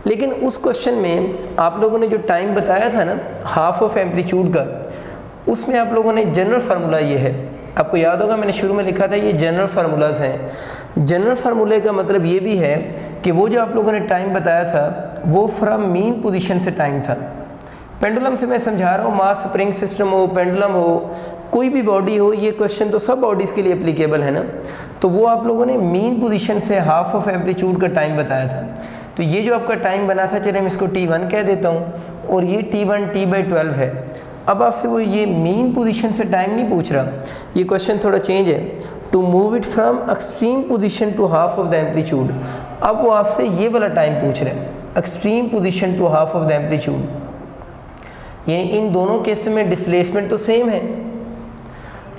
[SPEAKER 1] लेकिन उस क्वेश्चन में आप लोगों ने जो टाइम बताया था ना हाफ ऑफ एम्पलीट्यूड का, उसमें आप लोगों ने जनरल फार्मूला ये है, आपको याद होगा मैंने शुरू में लिखा था ये जनरल फार्मूलाज हैं। जनरल फार्मूले का मतलब ये भी है कि वो जो आप लोगों ने टाइम बताया था वो फ्रॉम मीन पोजीशन से टाइम था। पेंडुलम से मैं समझा रहा हूँ, मास स्प्रिंग सिस्टम हो, पेंडुलम हो, कोई भी बॉडी हो, ये क्वेश्चन तो सब बॉडीज़ के लिए एप्लीकेबल है ना। तो वो आप लोगों ने मीन पोजीशन से हाफ ऑफ एम्पलीट्यूड का टाइम बताया था। तो ये जो आपका टाइम बना था, चलिए मैं इसको t1 कह देता हूँ, और ये t1 t/12 है। अब आपसे वो ये मीन पोजीशन से टाइम नहीं पूछ रहा, ये क्वेश्चन थोड़ा चेंज है, to move it from extreme position to half of the amplitude. अब वो आपसे ये वाला टाइम पूछ रहे हैं, extreme position to half of the amplitude. ये इन दोनों केस में डिस्प्लेसमेंट तो सेम है,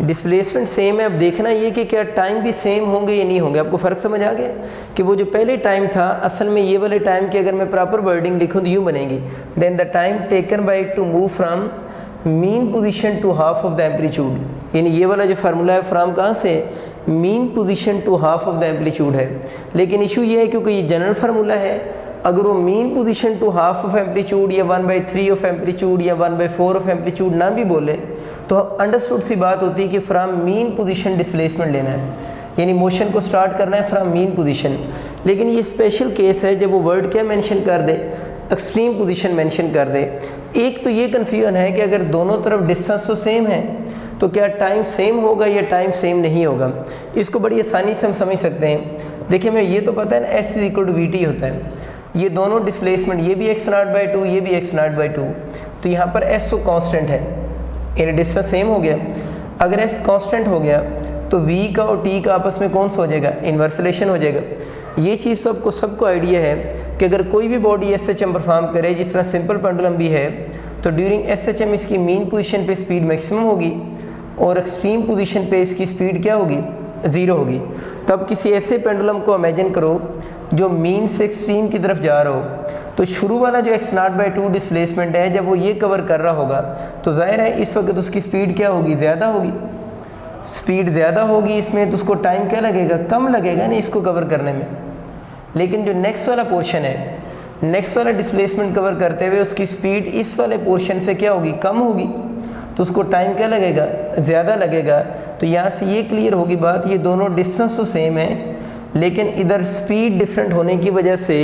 [SPEAKER 1] डिस्प्लेसमेंट सेम है। अब देखना ये कि क्या टाइम भी सेम होंगे या नहीं होंगे। आपको फ़र्क समझ आ गया कि वो जो पहले टाइम था असल में ये वाले टाइम की अगर मैं प्रॉपर वर्डिंग लिखूँ तो यूँ बनेगी, then the time taken by to move from mean position to half of the amplitude, यानी ये वाला जो फार्मूला है फ्रॉम कहाँ से, mean position to half of the amplitude है। लेकिन इशू ये है क्योंकि ये जनरल फार्मूला है, अगर वो mean position to half of amplitude या 1/3 ऑफ एम्पलीट्यूड या 1/4 ऑफ एम्पलीट्यूड ना भी बोले तो अंडरस्टूड सी बात होती है कि फ्रॉम मीन पोजीशन डिस्प्लेसमेंट लेना है, यानी मोशन को स्टार्ट करना है फ्रॉम मीन पोजीशन। लेकिन ये स्पेशल केस है जब वो वर्ड क्या मेंशन कर दे, एक्सट्रीम पोजीशन मेंशन कर दे। एक तो ये कन्फ्यूजन है कि अगर दोनों तरफ डिस्टेंस तो सेम है तो क्या टाइम सेम होगा या टाइम सेम नहीं होगा। इसको बड़ी आसानी से हम समझ सकते हैं। देखिए हमें ये तो पता है ना, S = VT होता है, ये दोनों डिस्प्लेसमेंट, ये भी x0/2 ये भी x0/2, तो यहाँ पर S तो कांस्टेंट है, यानी डिस्टेंस सेम हो गया। अगर S कांस्टेंट हो गया तो V का और T का आपस में कौन सा हो जाएगा, इन्वर्स रिलेशन हो जाएगा। ये चीज़ सबको आइडिया है कि अगर कोई भी बॉडी SHM परफॉर्म करे, जिस तरह सिंपल पेंडुलम भी है, तो ड्यूरिंग SHM इसकी मीन पोजीशन पे स्पीड मैक्सिमम होगी और एक्सट्रीम पोजीशन पे इसकी स्पीड क्या होगी, 0 होगी। तो अब किसी ऐसे पेंडुलम को इमेजिन करो जो मीन से एक्सट्रीम की तरफ जा रहा हो, तो शुरू वाला जो x0/2 डिस्प्लेसमेंट है, जब वो ये कवर कर रहा होगा तो जाहिर है इस वक्त उसकी स्पीड क्या होगी, ज़्यादा होगी। स्पीड ज़्यादा होगी इसमें तो उसको टाइम क्या लगेगा, कम लगेगा ना इसको कवर करने में। लेकिन जो नेक्स्ट वाला पोर्शन है, नेक्स्ट वाला डिस्प्लेसमेंट कवर करते हुए उसकी स्पीड इस वाले पोर्शन से क्या होगी, कम होगी, तो उसको टाइम क्या लगेगा, ज़्यादा लगेगा। तो यहाँ से ये क्लियर होगी बात, ये दोनों डिस्टेंस तो सेम है लेकिन इधर स्पीड डिफरेंट होने की वजह से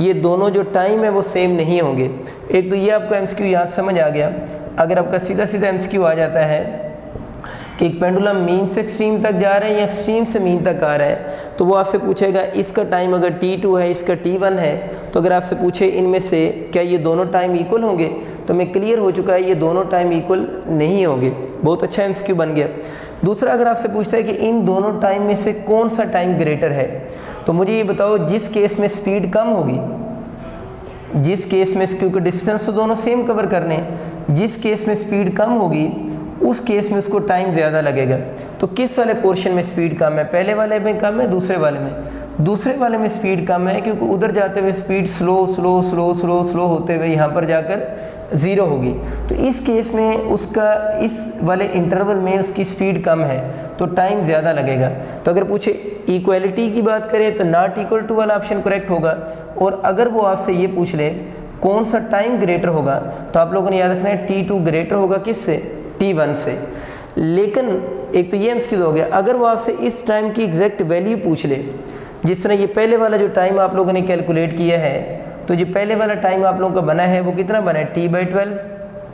[SPEAKER 1] ये दोनों जो टाइम है वो सेम नहीं होंगे। एक तो ये आपको MCQ यहाँ समझ आ गया। अगर आपका सीधा MCQ आ जाता है कि एक पेंडुलम मीन से एक्सट्रीम तक जा रहा है या एक्सट्रीम से मीन तक आ रहा है, तो वो आपसे पूछेगा इसका टाइम अगर T2 है, इसका T1 है, तो अगर आपसे पूछे इनमें से क्या ये दोनों टाइम इक्वल होंगे, तो मैं क्लियर हो चुका है ये दोनों टाइम इक्वल नहीं होंगे। बहुत अच्छा MCQ बन गया। दूसरा, अगर आपसे पूछता है कि इन दोनों टाइम में से कौन सा टाइम ग्रेटर है, तो मुझे ये बताओ जिस केस में स्पीड कम होगी, जिस केस में, क्योंकि डिस्टेंस तो दोनों सेम कवर करने हैं, जिस केस में स्पीड कम होगी उस केस में उसको टाइम ज़्यादा लगेगा। तो किस वाले पोर्शन में स्पीड कम है, पहले वाले में कम है, दूसरे वाले में? दूसरे वाले में स्पीड कम है क्योंकि उधर जाते हुए स्पीड स्लो होते हुए यहाँ पर जाकर 0 होगी। तो इस केस में उसका इस वाले इंटरवल में उसकी स्पीड कम है तो टाइम ज़्यादा लगेगा। तो अगर पूछे इक्वालिटी की बात करें तो नॉट इक्वल टू वाला ऑप्शन करेक्ट होगा। और अगर वो आपसे ये पूछ ले कौन सा टाइम ग्रेटर होगा, तो आप लोगों ने याद रखना है T2 ग्रेटर होगा किससे, T1 से। लेकिन एक तो ये MCQ हो गया। अगर वो आपसे इस टाइम की एग्जैक्ट वैल्यू पूछ ले, जिस तरह ये पहले वाला जो टाइम आप लोगों ने कैलकुलेट किया है, तो जो पहले वाला टाइम आप लोगों का बना है वो कितना बना है, T/12,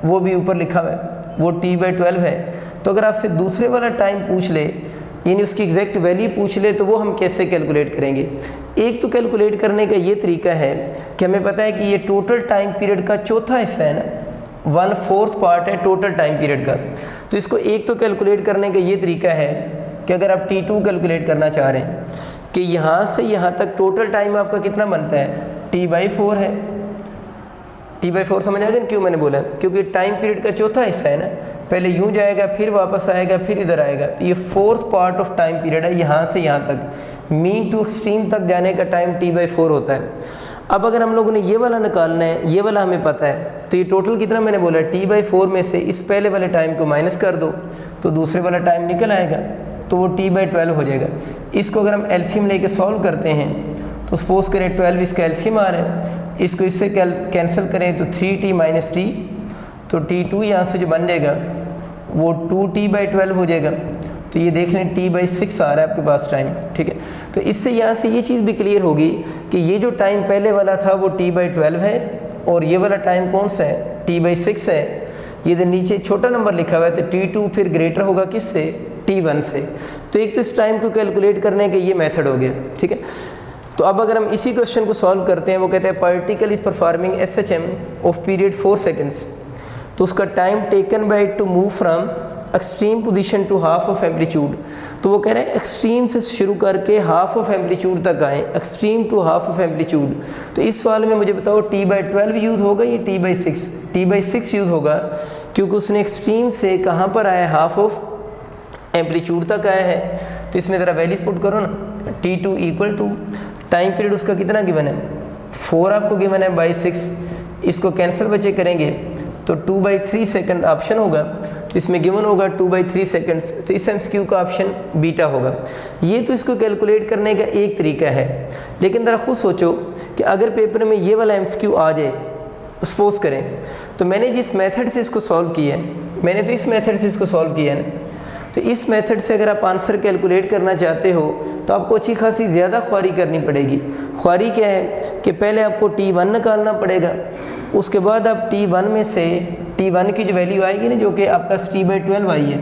[SPEAKER 1] वो भी ऊपर लिखा हुआ है, वो T/12 है। तो अगर आपसे दूसरे वाला टाइम पूछ ले, यानी उसकी एग्जैक्ट वैल्यू पूछ ले, तो वो हम कैसे कैलकुलेट करेंगे? एक तो कैलकुलेट करने का ये तरीका है कि हमें पता है कि ये टोटल टाइम पीरियड का चौथा हिस्सा है ना, 1/4 पार्ट है टोटल टाइम पीरियड का। तो इसको एक तो कैलकुलेट करने का ये तरीका है कि अगर आप T2 कैलकुलेट करना चाह रहे हैं कि यहाँ से यहाँ तक टोटल टाइम आपका कितना बनता है, T/4 है। T/4 समझ आ गया क्यों मैंने बोला, क्योंकि टाइम पीरियड का चौथा हिस्सा है ना, पहले यूँ जाएगा फिर वापस आएगा फिर इधर आएगा, तो ये 4th part of time period है। यहाँ से यहाँ तक मीन टू एक्सट्रीम तक जाने का टाइम T/4 होता है। अब अगर हम लोगों ने ये वाला निकालना है, ये वाला हमें पता है, तो ये टोटल कितना मैंने बोला, T/4 में से इस पहले वाले टाइम को माइनस कर दो तो दूसरे वाला टाइम निकल आएगा, तो वो T/12 हो जाएगा। इसको अगर हम एलसीएम लेके सॉल्व करते हैं तो सपोज करें 12 इसका एलसीएम आ रहा है, इसको इससे कैंसिल करें तो 3t - t, तो T2 यहाँ से जो बन जाएगा वो 2t/12 हो जाएगा। तो ये देख लें T/6 आ रहा है आपके पास टाइम, ठीक है। तो इससे यहाँ से ये चीज़ भी क्लियर होगी कि ये जो टाइम पहले वाला था वो T/12 है और ये वाला टाइम कौन सा है, T/6 है। ये तो नीचे छोटा नंबर लिखा हुआ है, तो T2 फिर ग्रेटर होगा किससे, T1 से। तो एक तो इस टाइम को कैलकुलेट करने का ये मेथड हो गया, ठीक है। तो अब अगर हम इसी क्वेश्चन को सॉल्व करते हैं, वो कहते हैं particle is performing SHM of period 4 seconds, तो उसका time taken by to move from extreme position to half of amplitude. तो वो कह रहे हैं एक्सट्रीम से शुरू करके हाफ ऑफ एम्पलीट्यूड तक आए, extreme to half of amplitude. तो इस सवाल में मुझे बताओ T/12 यूज़ होगा या T/6? T/6 यूज़ होगा क्योंकि उसने एक्सट्रीम से कहाँ पर आया, हाफ ऑफ एम्पलीट्यूड तक आया है। तो इसमें ज़रा वैल्यूज पुट करो ना, T2 equal to time period उसका कितना गिवन है, 4 आपको गिवन है बाई 6, इसको कैंसिल बचे करेंगे तो 2/3 सेकंड ऑप्शन होगा। तो इसमें गिवन होगा 2/3 सेकंड्स, तो इस MCQ का ऑप्शन बीटा होगा। ये तो इसको कैलकुलेट करने का एक तरीका है, लेकिन ज़रा खुद सोचो कि अगर पेपर में ये वाला MCQ आ जाए, सपोज करें, तो मैंने जिस मेथड से इसको सॉल्व किया है, मैंने तो इस मेथड से इसको सॉल्व किया है ना, तो इस मेथड से अगर आप आंसर कैलकुलेट करना चाहते हो तो आपको अच्छी खासी ज़्यादा ख्वारी करनी पड़ेगी। ख्वारी क्या है कि पहले आपको T1 निकालना पड़ेगा, उसके बाद आप T1 में से T1 की जो वैल्यू आएगी ना, जो कि आपका T/12 आई है,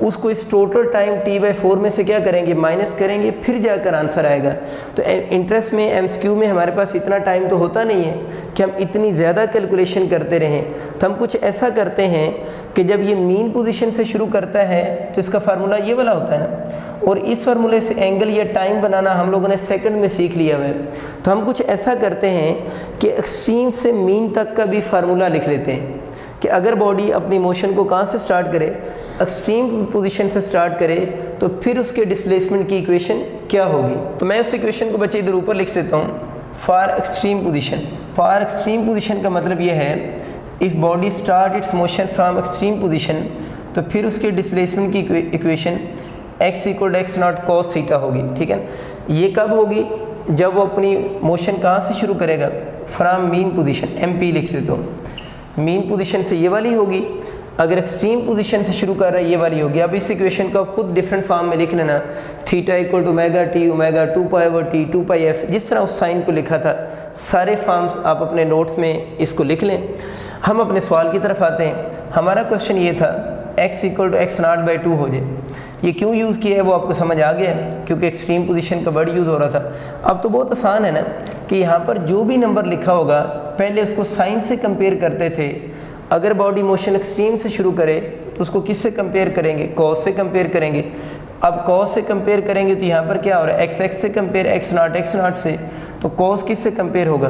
[SPEAKER 1] उसको इस टोटल टाइम t/4 में से क्या करेंगे, माइनस करेंगे, फिर जाकर आंसर आएगा। तो इंटरेस्ट में एमसीक्यू में हमारे पास इतना टाइम तो होता नहीं है कि हम इतनी ज़्यादा कैलकुलेशन करते रहें। तो हम कुछ ऐसा करते हैं कि जब ये मीन पोजीशन से शुरू करता है तो इसका फार्मूला ये वाला होता है ना, और इस फार्मूले से एंगल या टाइम बनाना हम लोगों ने सेकंड में सीख लिया हुआ है। तो हम कुछ ऐसा करते हैं कि एक्सट्रीम से मीन तक का भी फार्मूला लिख लेते हैं कि अगर बॉडी अपनी मोशन को कहाँ से स्टार्ट करे, एक्सट्रीम पोजीशन से स्टार्ट करे, तो फिर उसके डिस्प्लेसमेंट की इक्वेशन क्या होगी। तो मैं उस इक्वेशन को बच्चे इधर ऊपर लिख देता हूँ, for extreme position. For extreme position का मतलब ये है if body start it's motion from extreme position, तो फिर उसके डिस्प्लेसमेंट की equation x = x0 cos theta होगी। ठीक है, ये कब होगी, जब वो अपनी मोशन कहाँ से शुरू करेगा, फ्रॉम मीन पोजीशन, MP लिख देता हूँ। मीन पोजीशन से ये वाली होगी, अगर एक्सट्रीम पोजीशन से शुरू कर रहा है ये वाली होगी। अब इस इक्वेशन को आप खुद डिफरेंट फॉर्म में लिख लेना, theta = ωt, omega 2π/t 2πf, जिस तरह उस साइन को लिखा था सारे फॉर्म्स आप अपने नोट्स में इसको लिख लें। हम अपने सवाल की तरफ आते हैं। हमारा क्वेश्चन ये था x = x0/2 हो जाए। ये क्यों यूज़ किया है वो आपको समझ आ गया है, क्योंकि एक्सट्रीम पोजीशन का वर्ड यूज़ हो रहा था। अब तो बहुत आसान है ना कि यहाँ पर जो भी नंबर लिखा होगा पहले उसको साइन से कंपेयर करते थे। अगर बॉडी मोशन एक्सट्रीम से शुरू करे तो उसको किससे कंपेयर करेंगे, कॉस से कंपेयर करेंगे। अब कॉस से कंपेयर करेंगे तो यहाँ पर क्या हो रहा है, x से कंपेयर, x0 से, तो कॉस किससे कंपेयर होगा,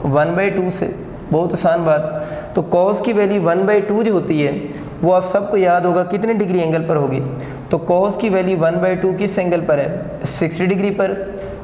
[SPEAKER 1] 1/2 से। बहुत आसान बात। तो कॉस की वैल्यू 1/2 जो होती है वो आप सबको याद होगा कितने डिग्री एंगल पर होगी। तो कॉस की वैल्यू 1/2 किस एंगल पर है, 60 डिग्री पर।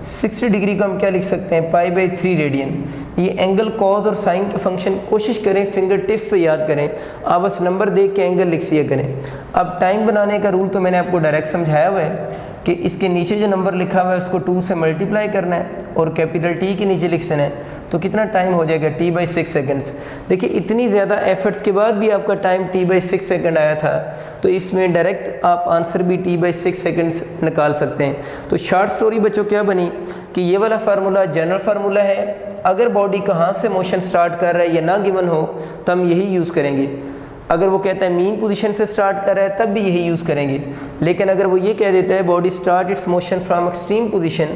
[SPEAKER 1] 60 डिग्री को हम क्या लिख सकते हैं, π/3 रेडियन। ये एंगल कॉस और साइन के फंक्शन कोशिश करें फिंगर टिप्स पे याद करें, आप बस नंबर देख के एंगल लिख दिया करें। अब टाइम बनाने का रूल तो मैंने आपको डायरेक्ट समझाया हुआ है कि इसके नीचे जो नंबर लिखा हुआ है उसको 2 से मल्टीप्लाई करना है और कैपिटल T के नीचे लिख देना है, तो कितना टाइम हो जाएगा, t/6 सेकंड्स। देखिए इतनी ज़्यादा एफर्ट्स के बाद भी आपका टाइम t/6 सेकंड आया था, तो इसमें डायरेक्ट आप आंसर भी t/6 सेकंड्स निकाल सकते हैं। तो शॉर्ट स्टोरी बच्चों क्या बनी कि ये वाला फार्मूला जनरल फार्मूला है। अगर बॉडी कहाँ से मोशन स्टार्ट कर रहा है या ना गिवन हो तो हम यही यूज़ करेंगे। अगर वो कहता है मीन पोजीशन से स्टार्ट कर रहा है तब भी यही यूज़ करेंगे। लेकिन अगर वो ये कह देता है body start it's motion from extreme position,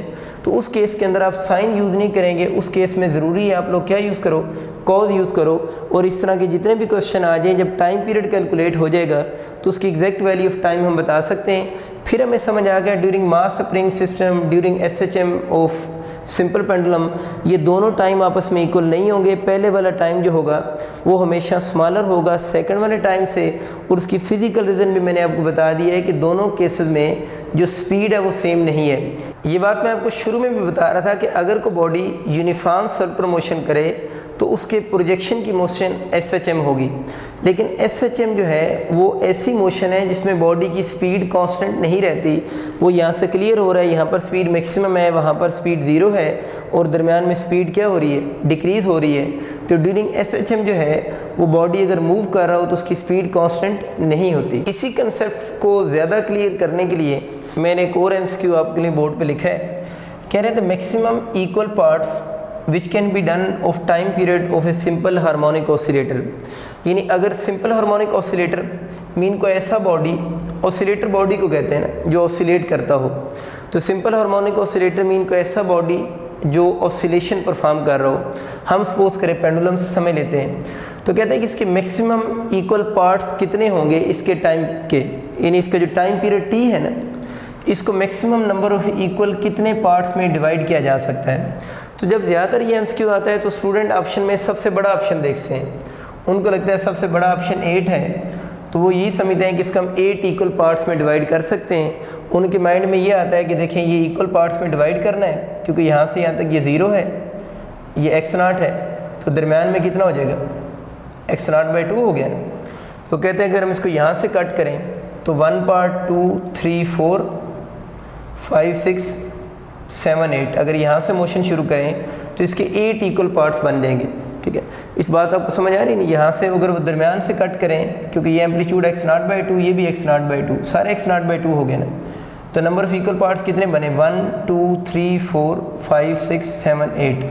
[SPEAKER 1] तो उस केस के अंदर आप साइन यूज़ नहीं करेंगे। उस केस में ज़रूरी है आप लोग क्या यूज़ करो, कॉज यूज़ करो। और इस तरह के जितने भी क्वेश्चन आ जाएं, जब टाइम पीरियड कैलकुलेट हो जाएगा तो उसकी एग्जैक्ट वैल्यू ऑफ टाइम हम बता सकते हैं। फिर हमें समझ आ गया during mass spring system, during SHM of simple pendulum, ये दोनों टाइम आपस में इक्वल नहीं होंगे। पहले वाला टाइम जो होगा वो हमेशा स्मॉलर होगा सेकंड वाले टाइम से, और उसकी फिजिकल रीज़न भी मैंने आपको बता दिया है कि दोनों केसेस में जो स्पीड है वो सेम नहीं है। ये बात मैं आपको शुरू में भी बता रहा था कि अगर कोई बॉडी यूनिफॉर्म सर्कुलर मोशन करे तो उसके प्रोजेक्शन की मोशन SHM होगी। लेकिन SHM जो है वो ऐसी मोशन है जिसमें बॉडी की स्पीड कांस्टेंट नहीं रहती। वो यहाँ से क्लियर हो रहा है, यहाँ पर स्पीड मैक्सिमम है, वहाँ पर स्पीड 0 है, और दरमियान में स्पीड क्या हो रही है, डिक्रीज़ हो रही है। तो ड्यूरिंग SHM जो है वो बॉडी अगर मूव कर रहा हो तो उसकी स्पीड कांस्टेंट नहीं होती। इसी कंसेप्ट को ज़्यादा क्लियर करने के लिए मैंने एक और MCQ आपके लिए बोर्ड पर लिखा है। कह रहे थे maximum equal parts which can be done of time period of a simple harmonic oscillator. यानी अगर सिंपल हार्मोनिक ऑसिलेटर मीन को ऐसा बॉडी, ऑसिलेटर बॉडी को कहते हैं ना जो ऑसिलेट करता हो, तो सिंपल हार्मोनिक ऑसिलेटर मीन को ऐसा बॉडी जो ऑसिलेशन परफॉर्म कर रहा हो। हम सपोज करें पेंडुलम से समय लेते हैं, तो कहते हैं कि इसके मैक्सिमम इक्वल पार्ट्स कितने होंगे इसके टाइम के, यानी इसका जो टाइम पीरियड T है ना, इसको मैक्सिमम नंबर ऑफ इक्वल कितने पार्ट्स में डिवाइड किया जा सकता है। तो जब ज़्यादातर ये MCQ आता है तो स्टूडेंट ऑप्शन में सबसे बड़ा ऑप्शन देखते हैं, उनको लगता है सबसे बड़ा ऑप्शन 8 है, तो वो यही समझते हैं कि इसको हम 8 इक्वल पार्ट्स में डिवाइड कर सकते हैं। उनके माइंड में ये आता है कि देखें ये इक्वल पार्ट्स में डिवाइड करना है, क्योंकि यहाँ से यहाँ तक ये 0 है, ये x0 है, तो दरमियान में कितना हो जाएगा, x0/2 हो गया ना। तो कहते हैं अगर हम इसको यहाँ से कट करें तो 1 पार्ट 2 3 4 5 6 7 8, अगर यहाँ से मोशन शुरू करें तो इसके 8 इक्वल पार्ट्स बन जाएंगे। ठीक है, इस बात आपको समझ आ रही नहीं। यहाँ से अगर वो दरमियान से कट करें, क्योंकि ये एम्पलीट्यूड x0/2, ये भी x0/2, सारे x0/2 हो गए ना, तो नंबर ऑफ इक्वल पार्ट्स कितने बने, 1 2 3 4 5 6 7 8।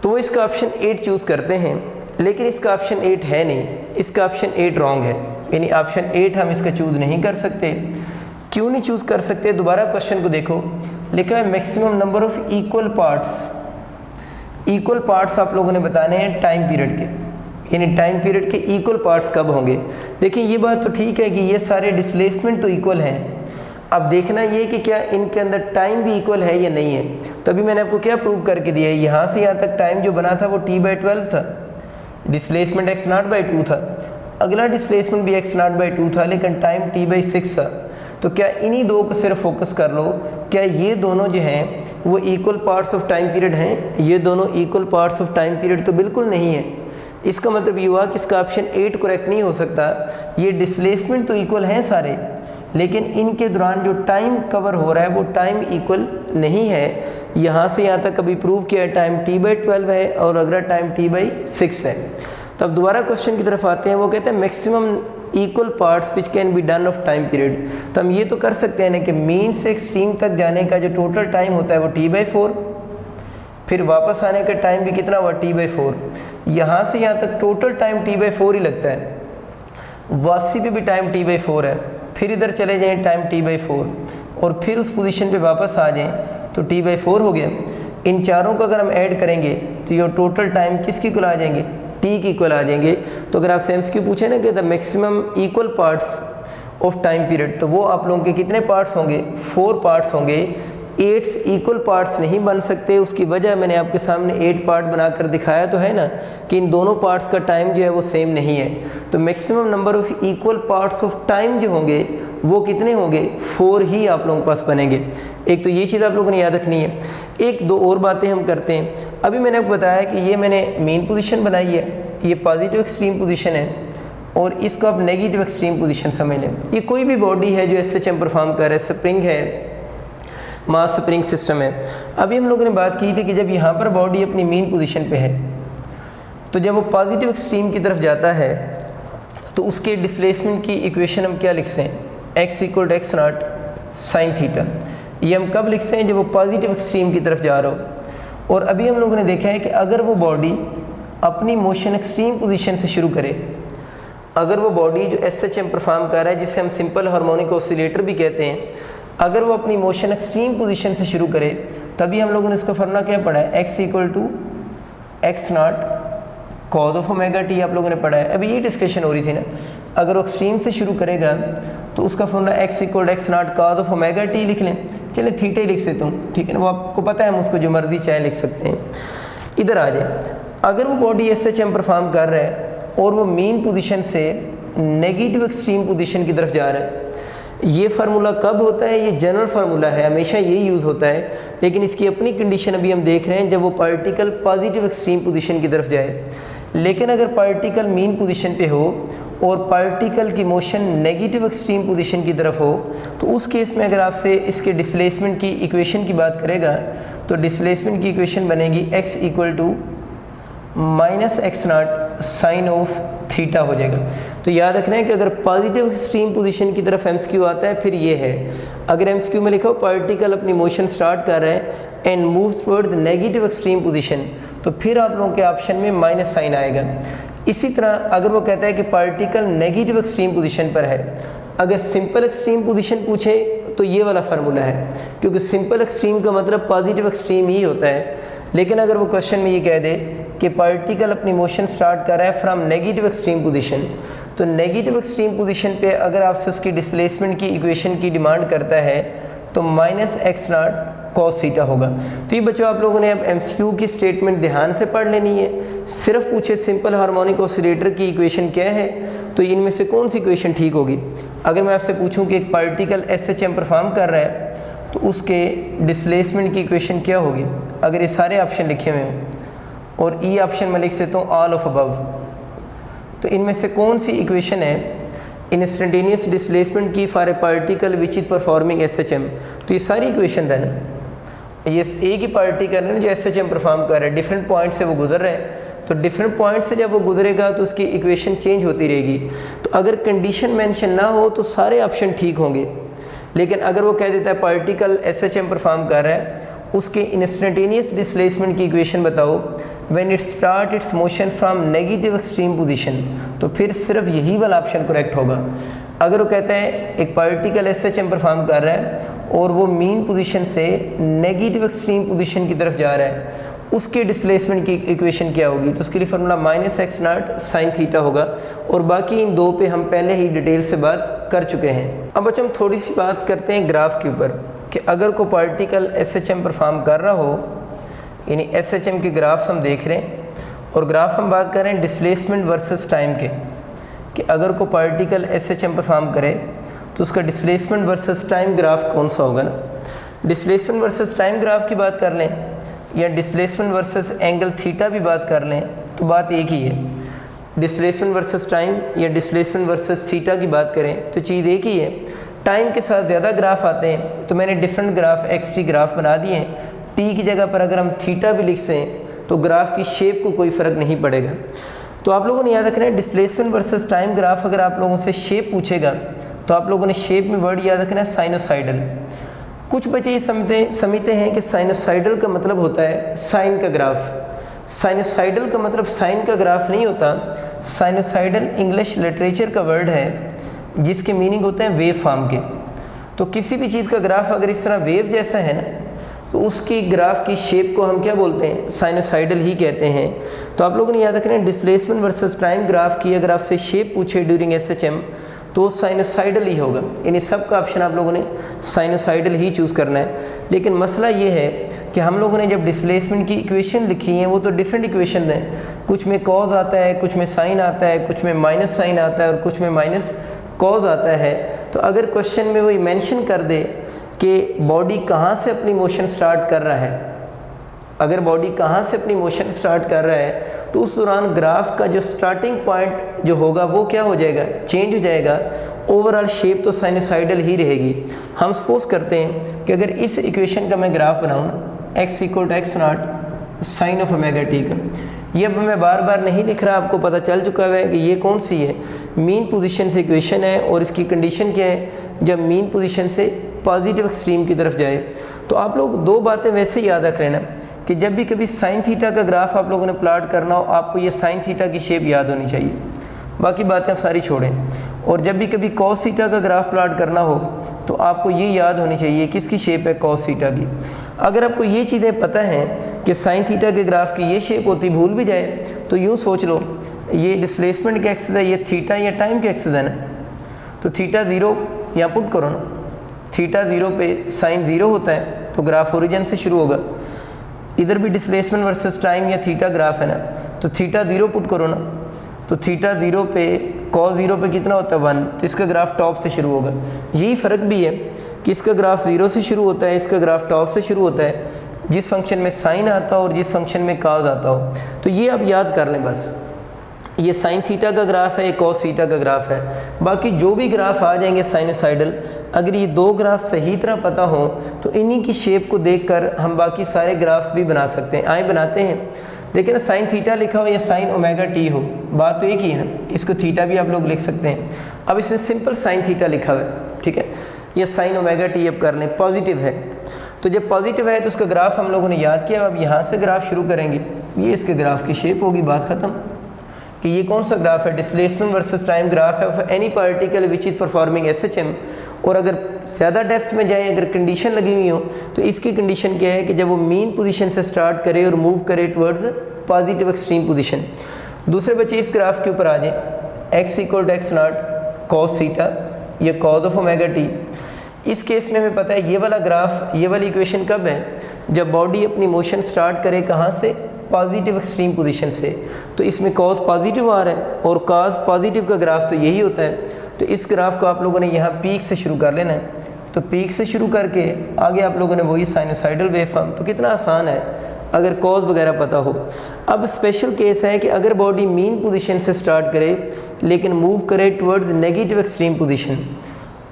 [SPEAKER 1] तो वो इसका ऑप्शन 8 चूज़ करते हैं, लेकिन इसका ऑप्शन 8 है नहीं, इसका ऑप्शन 8 रॉन्ग है। यानी ऑप्शन 8 हम इसका चूज़ नहीं कर सकते। क्यों नहीं चूज़ कर सकते? दोबारा क्वेश्चन को देखो, लिखा है maximum number of equal parts. Equal parts आप लोगों ने बताने हैं टाइम पीरियड के, यानी टाइम पीरियड के इक्वल पार्ट्स कब होंगे। देखिए ये बात तो ठीक है कि ये सारे डिस्प्लेसमेंट तो इक्वल हैं, अब देखना ये कि क्या इनके अंदर टाइम भी इक्वल है या नहीं है। तो अभी मैंने आपको क्या प्रूव करके दिया है, यहाँ से यहाँ तक टाइम जो बना था वो t/12 था, डिस्प्लेसमेंट x0/2 था, अगला डिस्प्लेसमेंट भी x0/2 था, लेकिन टाइम t/6 था। तो क्या इन्हीं दो को सिर्फ फोकस कर लो, क्या ये दोनों जो हैं वो equal parts of time period हैं? ये दोनों equal parts of time period तो बिल्कुल नहीं है। इसका मतलब ये हुआ कि इसका ऑप्शन 8 करेक्ट नहीं हो सकता। ये डिस्प्लेसमेंट तो इक्वल हैं सारे, लेकिन इनके दौरान जो टाइम कवर हो रहा है वो टाइम इक्वल नहीं है। यहाँ से यहाँ तक अभी प्रूव किया है टाइम t/12 है और अगला टाइम t/6 है। तो अब दोबारा क्वेश्चन की तरफ आते हैं, वो कहते हैं maximum equal parts which can be done of time period. तो हम ये तो कर सकते हैं ना कि मीन से एक्सट्रीम तक जाने का जो टोटल टाइम होता है वो t/4, फिर वापस आने का टाइम भी कितना हुआ t/4, यहाँ से यहाँ तक टोटल टाइम t/4 ही लगता है, वापसी पे भी टाइम t/4 है, फिर इधर चले जाएं टाइम t/4 और फिर उस पोजीशन पे वापस आ जाएं तो t/4 हो गया। इन चारों को अगर हम ऐड करेंगे तो ये टोटल टाइम किसकी इक्वल आ जाएंगे? t की इक्वल आ जाएंगे। तो अगर आपसे MCQ पूछे ना कि the maximum equal parts of time period, तो वो आप लोगों के कितने पार्ट्स होंगे? 4 पार्ट्स होंगे। 8 इक्वल पार्ट्स नहीं बन सकते, उसकी वजह मैंने आपके सामने 8 पार्ट बनाकर दिखाया तो है ना कि इन दोनों पार्ट्स का टाइम जो है वो सेम नहीं है। तो maximum number of equal parts of time जो होंगे वो कितने होंगे? 4 ही आप लोगों के पास बनेंगे। एक तो ये चीज़ आप लोगों ने याद रखनी है। एक दो और बातें हम करते हैं। अभी मैंने आपको बताया कि ये मैंने मेन पोजीशन बनाई है, ये पॉजिटिव एक्सट्रीम पोजीशन है और इसको आप नेगेटिव एक्सट्रीम पोजीशन समझ लें। ये कोई भी बॉडी है जो SHM परफॉर्म कर रहा है, स्प्रिंग है, मास स्प्रिंग सिस्टम है। अभी हम लोगों ने बात की थी कि जब यहाँ पर बॉडी अपनी मेन पोजीशन पे है तो जब वो पॉजिटिव एक्सट्रीम की तरफ जाता है तो उसके डिस्प्लेसमेंट की इक्वेशन हम क्या लिखते हैं? x = x0 sin theta. ये हम कब लिखते हैं? जब वो पॉजिटिव एक्सट्रीम की तरफ जा रहा हो। और अभी हम लोगों ने देखा है कि अगर वो बॉडी अपनी मोशन एक्सट्रीम पोजीशन से शुरू करे, अगर वो बॉडी जो SHM परफॉर्म कर रहा है जिसे हम सिंपल हार्मोनिक ऑसिलेटर भी कहते हैं, अगर वो अपनी मोशन एक्सट्रीम पोजीशन से शुरू करे, तभी हम लोगों ने इसका फॉर्मूला क्या पढ़ा है? x = x0 cos of omega t आप लोगों ने पढ़ा है। अभी ये डिस्कशन हो रही थी ना, अगर वो एक्सट्रीम से शुरू करेगा तो उसका formula x = x0 cos of omega t लिख लें। चले थीटा ही लिख सकता हूँ, ठीक है ना, वो आपको पता है, हम उसको जो मर्जी चाहे लिख सकते हैं। इधर आ जाए, अगर वो बॉडी SHM परफॉर्म कर रहा है और वो मेन पोजीशन से नेगेटिव एक्सट्रीम पोजीशन की तरफ जा रहा है, ये फार्मूला कब होता है? ये जनरल फार्मूला है, हमेशा यही यूज़ होता है, लेकिन इसकी अपनी कंडीशन अभी हम देख रहे हैं जब वो पार्टिकल पॉजिटिव एक्सट्रीम पोजीशन की तरफ जाए। लेकिन अगर पार्टिकल मीन पोजीशन पे हो और पार्टिकल की मोशन नेगेटिव एक्सट्रीम पोजीशन की तरफ हो, तो उस केस में अगर आपसे इसके डिस्प्लेसमेंट की इक्वेशन की बात करेगा तो डिस्प्लेसमेंट की इक्वेशन बनेगी x = -x0 sin of theta हो जाएगा। तो याद रखना है कि अगर पॉजिटिव एक्सट्रीम पोजीशन की तरफ MCQ आता है फिर ये है। अगर MCQ में लिखा हो पार्टिकल अपनी मोशन स्टार्ट कर रहा है and moves toward the negative extreme position, तो फिर आप लोगों के ऑप्शन में माइनस साइन आएगा। इसी तरह अगर वो कहता है कि पार्टिकल नेगेटिव एक्सट्रीम पोजीशन पर है, अगर सिंपल एक्सट्रीम पोजीशन पूछे तो ये वाला फार्मूला है, क्योंकि सिंपल एक्सट्रीम का मतलब पॉजिटिव एक्सट्रीम ही होता है। लेकिन अगर वो क्वेश्चन में ये कह दे कि पार्टिकल अपनी मोशन स्टार्ट कर रहा है फ्रॉम नेगेटिव एक्सट्रीम पोजीशन, तो नेगेटिव एक्सट्रीम पोजीशन पे अगर आपसे उसकी डिस्प्लेसमेंट की इक्वेशन की डिमांड करता है तो -x0 cos थीटा होगा। तो ये बच्चों आप लोगों ने अब MCQ की स्टेटमेंट ध्यान से पढ़ लेनी है। सिर्फ पूछे सिंपल हार्मोनिक ऑसिलेटर की इक्वेशन क्या है, तो इनमें से कौन सी इक्वेशन ठीक होगी। अगर मैं आपसे पूछूं कि एक पार्टिकल SHM परफॉर्म कर रहा है तो उसके डिस्प्लेसमेंट की इक्वेशन क्या होगी, अगर ये सारे ऑप्शन लिखे हुए हों और ई ऑप्शन में लिख सकता हूँ ऑल ऑफ अबव, तो इनमें से कौन सी इक्वेशन है इंस्टेंटेनियस डिस्प्लेसमेंट की for a particle which is performing SHM। तो ये सारी इक्वेशन है ना, ये एक ही पार्टिकल है ना जो SHM परफॉर्म कर रहा है, डिफरेंट पॉइंट से वो गुजर रहा है, तो डिफरेंट पॉइंट से जब वो गुजरेगा तो उसकी इक्वेशन चेंज होती रहेगी। तो अगर कंडीशन मेंशन ना हो तो सारे ऑप्शन ठीक होंगे, लेकिन अगर वो कह देता है पार्टिकल SHM परफॉर्म कर रहा है उसके इंस्टेंटेनियस डिस्प्लेसमेंट की इक्वेशन बताओ when it start it's motion from negative extreme position, तो फिर सिर्फ यही वाला ऑप्शन करेक्ट होगा। अगर वो कहता है एक पार्टिकल SHM परफॉर्म कर रहा है और वो मीन पोजीशन से नेगेटिव एक्सट्रीम पोजीशन की तरफ जा रहा है, उसके डिस्प्लेसमेंट की इक्वेशन क्या होगी, तो उसके लिए फार्मूला -x0 sin थीटा होगा। और बाकी इन दो पे हम पहले ही डिटेल से बात कर चुके हैं। अब बच्चों हम थोड़ी सी बात करते हैं ग्राफ के ऊपर कि अगर कोई पार्टिकल SHM परफॉर्म कर रहा हो, यानी SHM के ग्राफ्स हम देख रहे हैं और ग्राफ हम बात कर रहे हैं डिस्प्लेसमेंट वर्सेस टाइम के, कि अगर कोई पार्टिकल SHM परफॉर्म करे तो उसका डिस्प्लेसमेंट वर्सेस टाइम ग्राफ कौन सा होगा ना। डिस्प्लेसमेंट वर्सेस टाइम ग्राफ की बात कर लें या डिस्प्लेसमेंट वर्सेस एंगल थीटा भी बात कर लें तो बात एक ही है। डिस्प्लेसमेंट वर्सेस टाइम या डिस्प्लेसमेंट वर्सेस थीटा की बात करें तो चीज़ एक ही है। टाइम के साथ ज़्यादा ग्राफ आते हैं तो मैंने डिफरेंट ग्राफ XT ग्राफ बना दिए हैं। टी की जगह पर अगर हम थीटा भी लिख सें तो ग्राफ की शेप को कोई फ़र्क नहीं पड़ेगा। तो आप लोगों ने याद रखना है डिस्प्लेसमेंट वर्सेस टाइम ग्राफ अगर आप लोगों से शेप पूछेगा तो आप लोगों ने शेप में वर्ड याद रखना है साइनोसाइडल। कुछ बच्चे ये समझते हैं कि साइनोसाइडल का मतलब होता है साइन का ग्राफ। साइनोसाइडल का मतलब साइन का ग्राफ नहीं होता। साइनोसाइडल इंग्लिश लिटरेचर का वर्ड है जिसके मीनिंग होते हैं वेव फॉर्म के। तो किसी भी चीज़ का ग्राफ अगर इस तरह वेव जैसा है ना तो उसकी ग्राफ की शेप को हम क्या बोलते हैं, साइनोसाइडल ही कहते हैं। तो आप लोगों ने याद रखना है डिस्प्लेसमेंट वर्सेस टाइम ग्राफ की अगर आपसे शेप पूछे ड्यूरिंग SHM तो साइनोसाइडल ही होगा, यानी सब का ऑप्शन आप लोगों ने साइनोसाइडल ही चूज़ करना है। लेकिन मसला ये है कि हम लोगों ने जब डिस्प्लेसमेंट की इक्वेशन लिखी है वो तो डिफरेंट इक्वेशन है, कुछ में कॉज आता है, कुछ में साइन आता है, कुछ में माइनस साइन आता है और कुछ में माइनस कॉज आता है। तो अगर क्वेश्चन में वही मेंशन कर दे कि बॉडी कहाँ से अपनी मोशन स्टार्ट कर रहा है, अगर बॉडी कहाँ से अपनी मोशन स्टार्ट कर रहा है तो उस दौरान ग्राफ का जो स्टार्टिंग पॉइंट जो होगा वो क्या हो जाएगा, चेंज हो जाएगा। ओवरऑल शेप तो साइनोसाइडल ही रहेगी। हम सपोज करते हैं कि अगर इस इक्वेशन का मैं ग्राफ बनाऊँ ना x = x0 sin of omega t का, ये अब मैं बार बार नहीं लिख रहा, आपको पता चल चुका है कि ये कौन सी है, मीन पोजीशन से इक्वेशन है और इसकी कंडीशन क्या है, जब मीन पोजीशन से पॉजिटिव एक्सट्रीम की तरफ जाए। तो आप लोग दो बातें वैसे याद रख लेना कि जब भी कभी साइन थीटा का ग्राफ आप लोगों ने प्लॉट करना हो आपको ये साइन थीटा की शेप याद होनी चाहिए, बाकी बातें आप सारी छोड़ें। और जब भी कभी कॉस थीटा का ग्राफ प्लॉट करना हो तो आपको ये याद होनी चाहिए किसकी शेप है, कॉस थीटा की। अगर आपको ये चीज़ें पता हैं कि साइन थीटा के ग्राफ की ये शेप होती, भूल भी जाए तो यूँ सोच लो ये डिस्प्लेसमेंट के एक्सिस है, ये थीटा या टाइम के एक्सिस है ना, तो थीटा 0 यहाँ पुट करो ना, थीटा 0 पे साइन 0 होता है तो ग्राफ ओरिजिन से शुरू होगा। इधर भी डिस्प्लेसमेंट वर्सेस टाइम या थीटा ग्राफ है ना, तो थीटा 0 पुट करो ना, तो थीटा 0 पे कॉस 0 पे कितना होता है 1, तो इसका ग्राफ टॉप से शुरू होगा। यही फ़र्क भी है कि इसका ग्राफ 0 से शुरू होता है, इसका ग्राफ टॉप से शुरू होता है, जिस फंक्शन में साइन आता हो और जिस फंक्शन में कॉस आता हो। तो ये आप याद कर लें बस, ये साइन थीटा का ग्राफ है, ये कॉस थीटा का ग्राफ है। बाकी जो भी ग्राफ आ जाएंगे साइनोसाइडल, अगर ये दो ग्राफ सही तरह पता हो तो इन्हीं की शेप को देखकर हम बाकी सारे ग्राफ्स भी बना सकते हैं। आए बनाते हैं, देखिए साइन थीटा लिखा हो या साइन ओमेगा टी हो, बात तो एक ही है ना, इसको थीटा भी आप लोग लिख सकते हैं। अब इसमें सिंपल साइन थीटा लिखा हुआ है, ठीक है, ये साइन ओमेगा टी अब कर लें, पॉजिटिव है। तो जब पॉजिटिव है तो उसका ग्राफ हम लोगों ने याद किया, अब यहाँ से ग्राफ शुरू करेंगे, ये इसके ग्राफ की शेप होगी, बात ख़त्म। कि ये कौन सा ग्राफ है, डिस्प्लेसमेंट वर्सेस टाइम ग्राफ है for any particle which is performing SHM। और अगर ज़्यादा डेप्थ में जाए, अगर कंडीशन लगी हुई हो तो इसकी कंडीशन क्या है कि जब वो मीन पोजीशन से स्टार्ट करे और मूव करे टवर्ड्स पॉजिटिव एक्सट्रीम पोजीशन। दूसरे बच्चे इस ग्राफ के ऊपर आ जाए, x = x0 cos थीटा या cos ऑफ ओमेगा t। इस केस में हमें पता है ये वाला ग्राफ, ये वाली इक्वेशन कब है, जब बॉडी अपनी मोशन स्टार्ट करे कहाँ से, पॉजिटिव एक्सट्रीम पोजीशन से। तो इसमें कॉस पॉजिटिव आ रहा है और कॉस पॉजिटिव का ग्राफ तो यही होता है। तो इस ग्राफ को आप लोगों ने यहाँ पीक से शुरू कर लेना है, तो पीक से शुरू करके आगे आप लोगों ने वही साइनोसाइडल वेव फॉर्म। तो कितना आसान है अगर कॉज वगैरह पता हो। अब स्पेशल केस है कि अगर बॉडी मीन पोजीशन से स्टार्ट करे लेकिन मूव करे टवर्ड्स नेगेटिव एक्सट्रीम पोजीशन,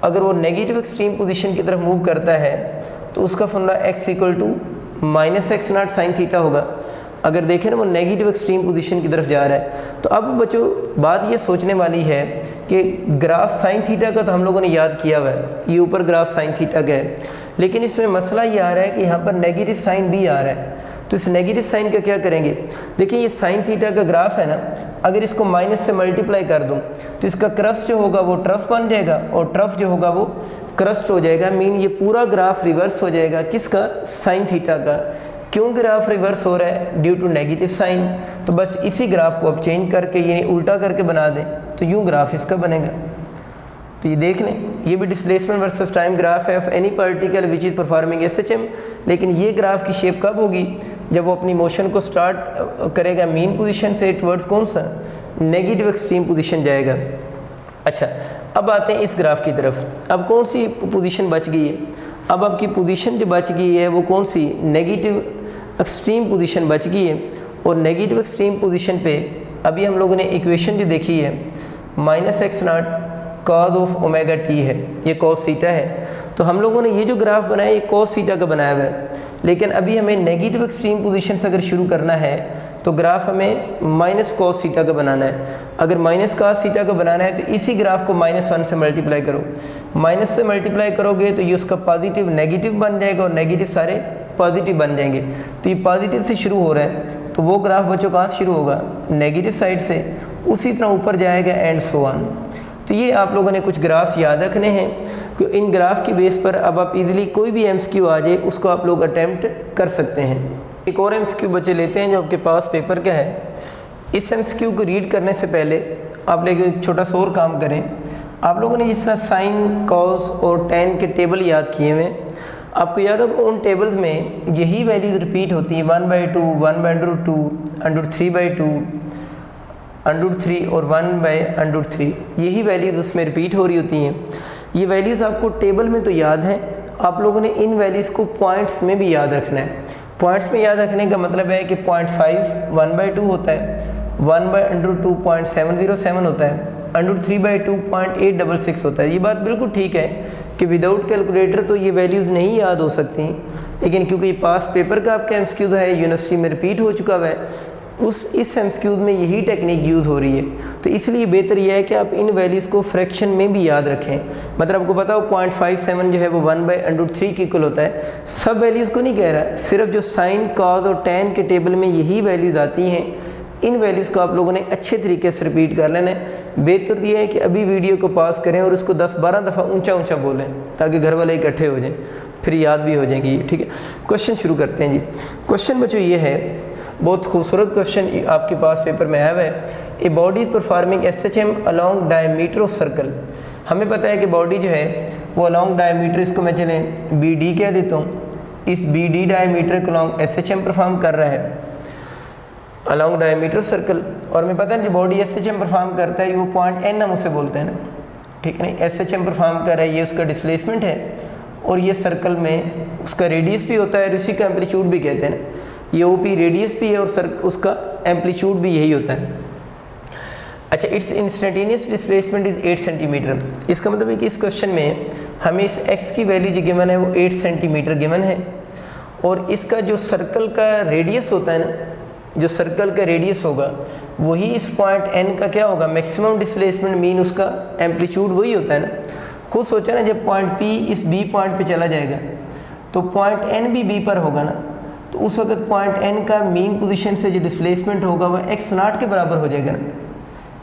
[SPEAKER 1] अगर वो नेगेटिव एक्सट्रीम पोजीशन की तरफ मूव करता है तो उसका formula x = -x0 sin theta होगा। अगर देखें ना वो नेगेटिव एक्सट्रीम पोजीशन की तरफ जा रहा है। तो अब बच्चों बात ये सोचने वाली है कि ग्राफ साइन थीटा का तो हम लोगों ने याद किया हुआ है, ये ऊपर ग्राफ साइन थीटा का है, लेकिन इसमें मसला ये आ रहा है कि यहाँ पर नेगेटिव साइन भी आ रहा है। तो इस नेगेटिव साइन का क्या करेंगे? देखिए ये साइन थीटा का ग्राफ है ना, अगर इसको माइनस से मल्टीप्लाई कर दूं तो इसका क्रस्ट जो होगा वो ट्रफ बन जाएगा और ट्रफ जो होगा वो क्रस्ट हो जाएगा। मीन ये पूरा ग्राफ रिवर्स हो जाएगा, किसका? साइन थीटा का। क्यों ग्राफ रिवर्स हो रहा है? Due to negative sign. तो बस इसी ग्राफ को अब चेंज करके ये उल्टा करके बना दें तो यूँ ग्राफ इसका बनेगा। तो ये देख लें, ये भी डिस्प्लेसमेंट वर्सेस टाइम ग्राफ है of any particle which is performing SHM. लेकिन ये ग्राफ की शेप कब होगी? जब वो अपनी मोशन को स्टार्ट करेगा मीन पोजीशन से टुवर्ड्स कौन सा? नेगेटिव एक्सट्रीम पोजीशन जाएगा। अच्छा, अब आते हैं इस ग्राफ की तरफ। अब कौन सी पोजीशन बच गई है? अब आपकी पोजीशन जो बच गई है वो कौन सी? नेगेटिव एक्सट्रीम पोजीशन बच गई है। और नेगेटिव एक्सट्रीम पोजीशन पे अभी हम लोगों ने इक्वेशन जो देखी है -x0 cos of omega t है, ये cos थीटा है। तो हम लोगों ने ये जो ग्राफ बनाया ये cos थीटा का बनाया हुआ है। लेकिन अभी हमें नेगेटिव एक्सट्रीम पोजीशन से अगर शुरू करना है तो ग्राफ हमें -cos थीटा का बनाना है। अगर -cos थीटा का बनाना है तो इसी ग्राफ को -1 से मल्टीप्लाई करो। माइनस से मल्टीप्लाई करोगे तो ये उसका पॉजिटिव नेगेटिव बन जाएगा और नेगेटिव सारे पॉजिटिव बन जाएंगे। तो ये पॉजिटिव से शुरू हो रहा है तो वो ग्राफ बच्चों कहाँ से शुरू होगा? नेगेटिव साइड से, उसी तरह ऊपर जाएगा एंड सो ऑन। तो ये आप लोगों ने कुछ ग्राफ्स याद रखने हैं कि इन ग्राफ की बेस पर अब आप इजीली कोई भी एमसीक्यू आ जाए उसको आप लोग अटेम्प्ट कर सकते हैं। एक और एमसीक्यू बच्चे लेते हैं जो आपके पास पेपर का है। इस एमसीक्यू को रीड करने से पहले आप लोग एक छोटा सा और काम करें। आप लोगों ने जिस तरह साइन, कॉस और टैन के टेबल याद किए हुए, आपको याद होगा उन टेबल्स में यही वैल्यूज रिपीट होती हैं 1/2, 1/√2, √3/2, √3 और 1/√3। यही वैल्यूज़ उसमें रिपीट हो रही होती हैं। ये वैल्यूज़ आपको टेबल में तो याद है, आप लोगों ने इन वैल्यूज़ को पॉइंट्स में भी याद रखना है। पॉइंट्स में याद रखने का मतलब है कि 0.5 1/2 होता है, 1/√2 0.707 होता है, √3/2 0.866 होता है। ये बात बिल्कुल ठीक है कि विदाउट कैलकुलेटर तो ये वैल्यूज़ नहीं याद हो सकती, लेकिन क्योंकि पास पेपर का आपका एमसीक्यूज है, यूनिवर्सिटी में रिपीट हो चुका हुआ है, इस एमसीक्यूज में यही टेक्निक यूज़ हो रही है। तो इसलिए बेहतर यह है कि आप इन वैल्यूज़ को फ्रैक्शन में भी याद रखें। मतलब आपको पता हो 0.57 जो है वो 1/√3 के इक्वल होता है। सब वैल्यूज़ को नहीं कह रहा, सिर्फ जो साइन, कॉस और टैन के टेबल में यही वैल्यूज़ आती हैं, इन वैल्यूज़ को आप लोगों ने अच्छे तरीके से रिपीट कर लेना है। बेहतर यह है कि अभी वीडियो को पॉज करें और इसको 10-12 दफ़ा ऊंचा ऊंचा बोलें ताकि घर वाले इकट्ठे हो जाएं, फिर याद भी हो जाएंगी। ठीक है, क्वेश्चन शुरू करते हैं जी। क्वेश्चन बच्चों ये है, बहुत खूबसूरत क्वेश्चन आपके पास पेपर में आया हुआ है। A body is performing SHM along diameter of circle. हमें पता है कि बॉडी जो है वो अलॉन्ग डायमीटर, इसको मैं चलें BD कह देता हूँ, इस BD डायमीटर को अलॉन्ग एसएचएम परफॉर्म कर रहा है अलॉन्ग डायमीटर सर्कल। और हमें पता है जो बॉडी एसएचएम परफॉर्म करता है वो पॉइंट N हम उसे बोलते हैं ना, ठीक है ना। एसएचएम परफॉर्म कर रहा है, ये उसका डिस्प्लेसमेंट है और ये सर्कल में उसका रेडियस भी होता है और इसी का एम्पलीट्यूड भी कहते हैं ना। ये OP रेडियस भी है और उसका एम्पलीट्यूड भी यही होता है। अच्छा, it's instantaneous displacement is 8 centimetre. इसका मतलब है कि इस क्वेश्चन में हमें इस x की वैल्यू जो गिवन है वो 8 सेंटीमीटर गिवन है और इसका जो सर्कल का रेडियस होता है ना, जो सर्कल का रेडियस होगा वही इस पॉइंट N का क्या होगा? मैक्सिमम डिस्प्लेसमेंट, मीन उसका एम्पलीट्यूड वही होता है ना। खुद सोचा ना, जब पॉइंट P इस B पॉइंट पे चला जाएगा तो पॉइंट N भी B पर होगा ना, तो उस वक्त पॉइंट N का मीन पोजीशन से जो डिस्प्लेसमेंट होगा वह x0 के बराबर हो जाएगा ना।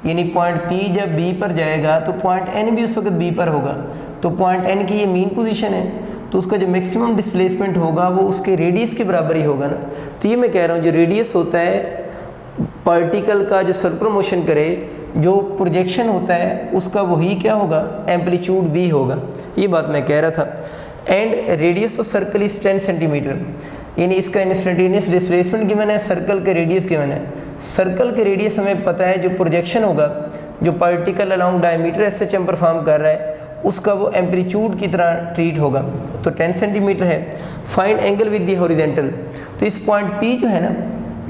[SPEAKER 1] यानी पॉइंट P जब B पर जाएगा तो पॉइंट N भी उस वक्त B पर होगा। तो पॉइंट N की ये मीन पोजीशन है तो उसका जो मैक्सिमम डिस्प्लेसमेंट होगा वो उसके रेडियस के बराबर ही होगा ना। तो ये मैं कह रहा हूँ, जो रेडियस होता है पार्टिकल का, जो सर्कुलर मोशन करे, जो प्रोजेक्शन होता है उसका वही क्या होगा? एम्पलीट्यूड भी होगा। ये बात मैं कह रहा था। And radius of circle is 10 centimetre, यानी इसका इंस्टेंटेनियस डिस्प्लेसमेंट गिवन है, सर्कल का रेडियस गिवन है। सर्कल के रेडियस हमें पता है, जो प्रोजेक्शन होगा, जो particle along diameter SHM perform कर रहा है उसका वो एम्पलीट्यूड की तरह ट्रीट होगा, तो 10 सेंटीमीटर है। Find angle with the horizontal. तो इस पॉइंट P जो है ना,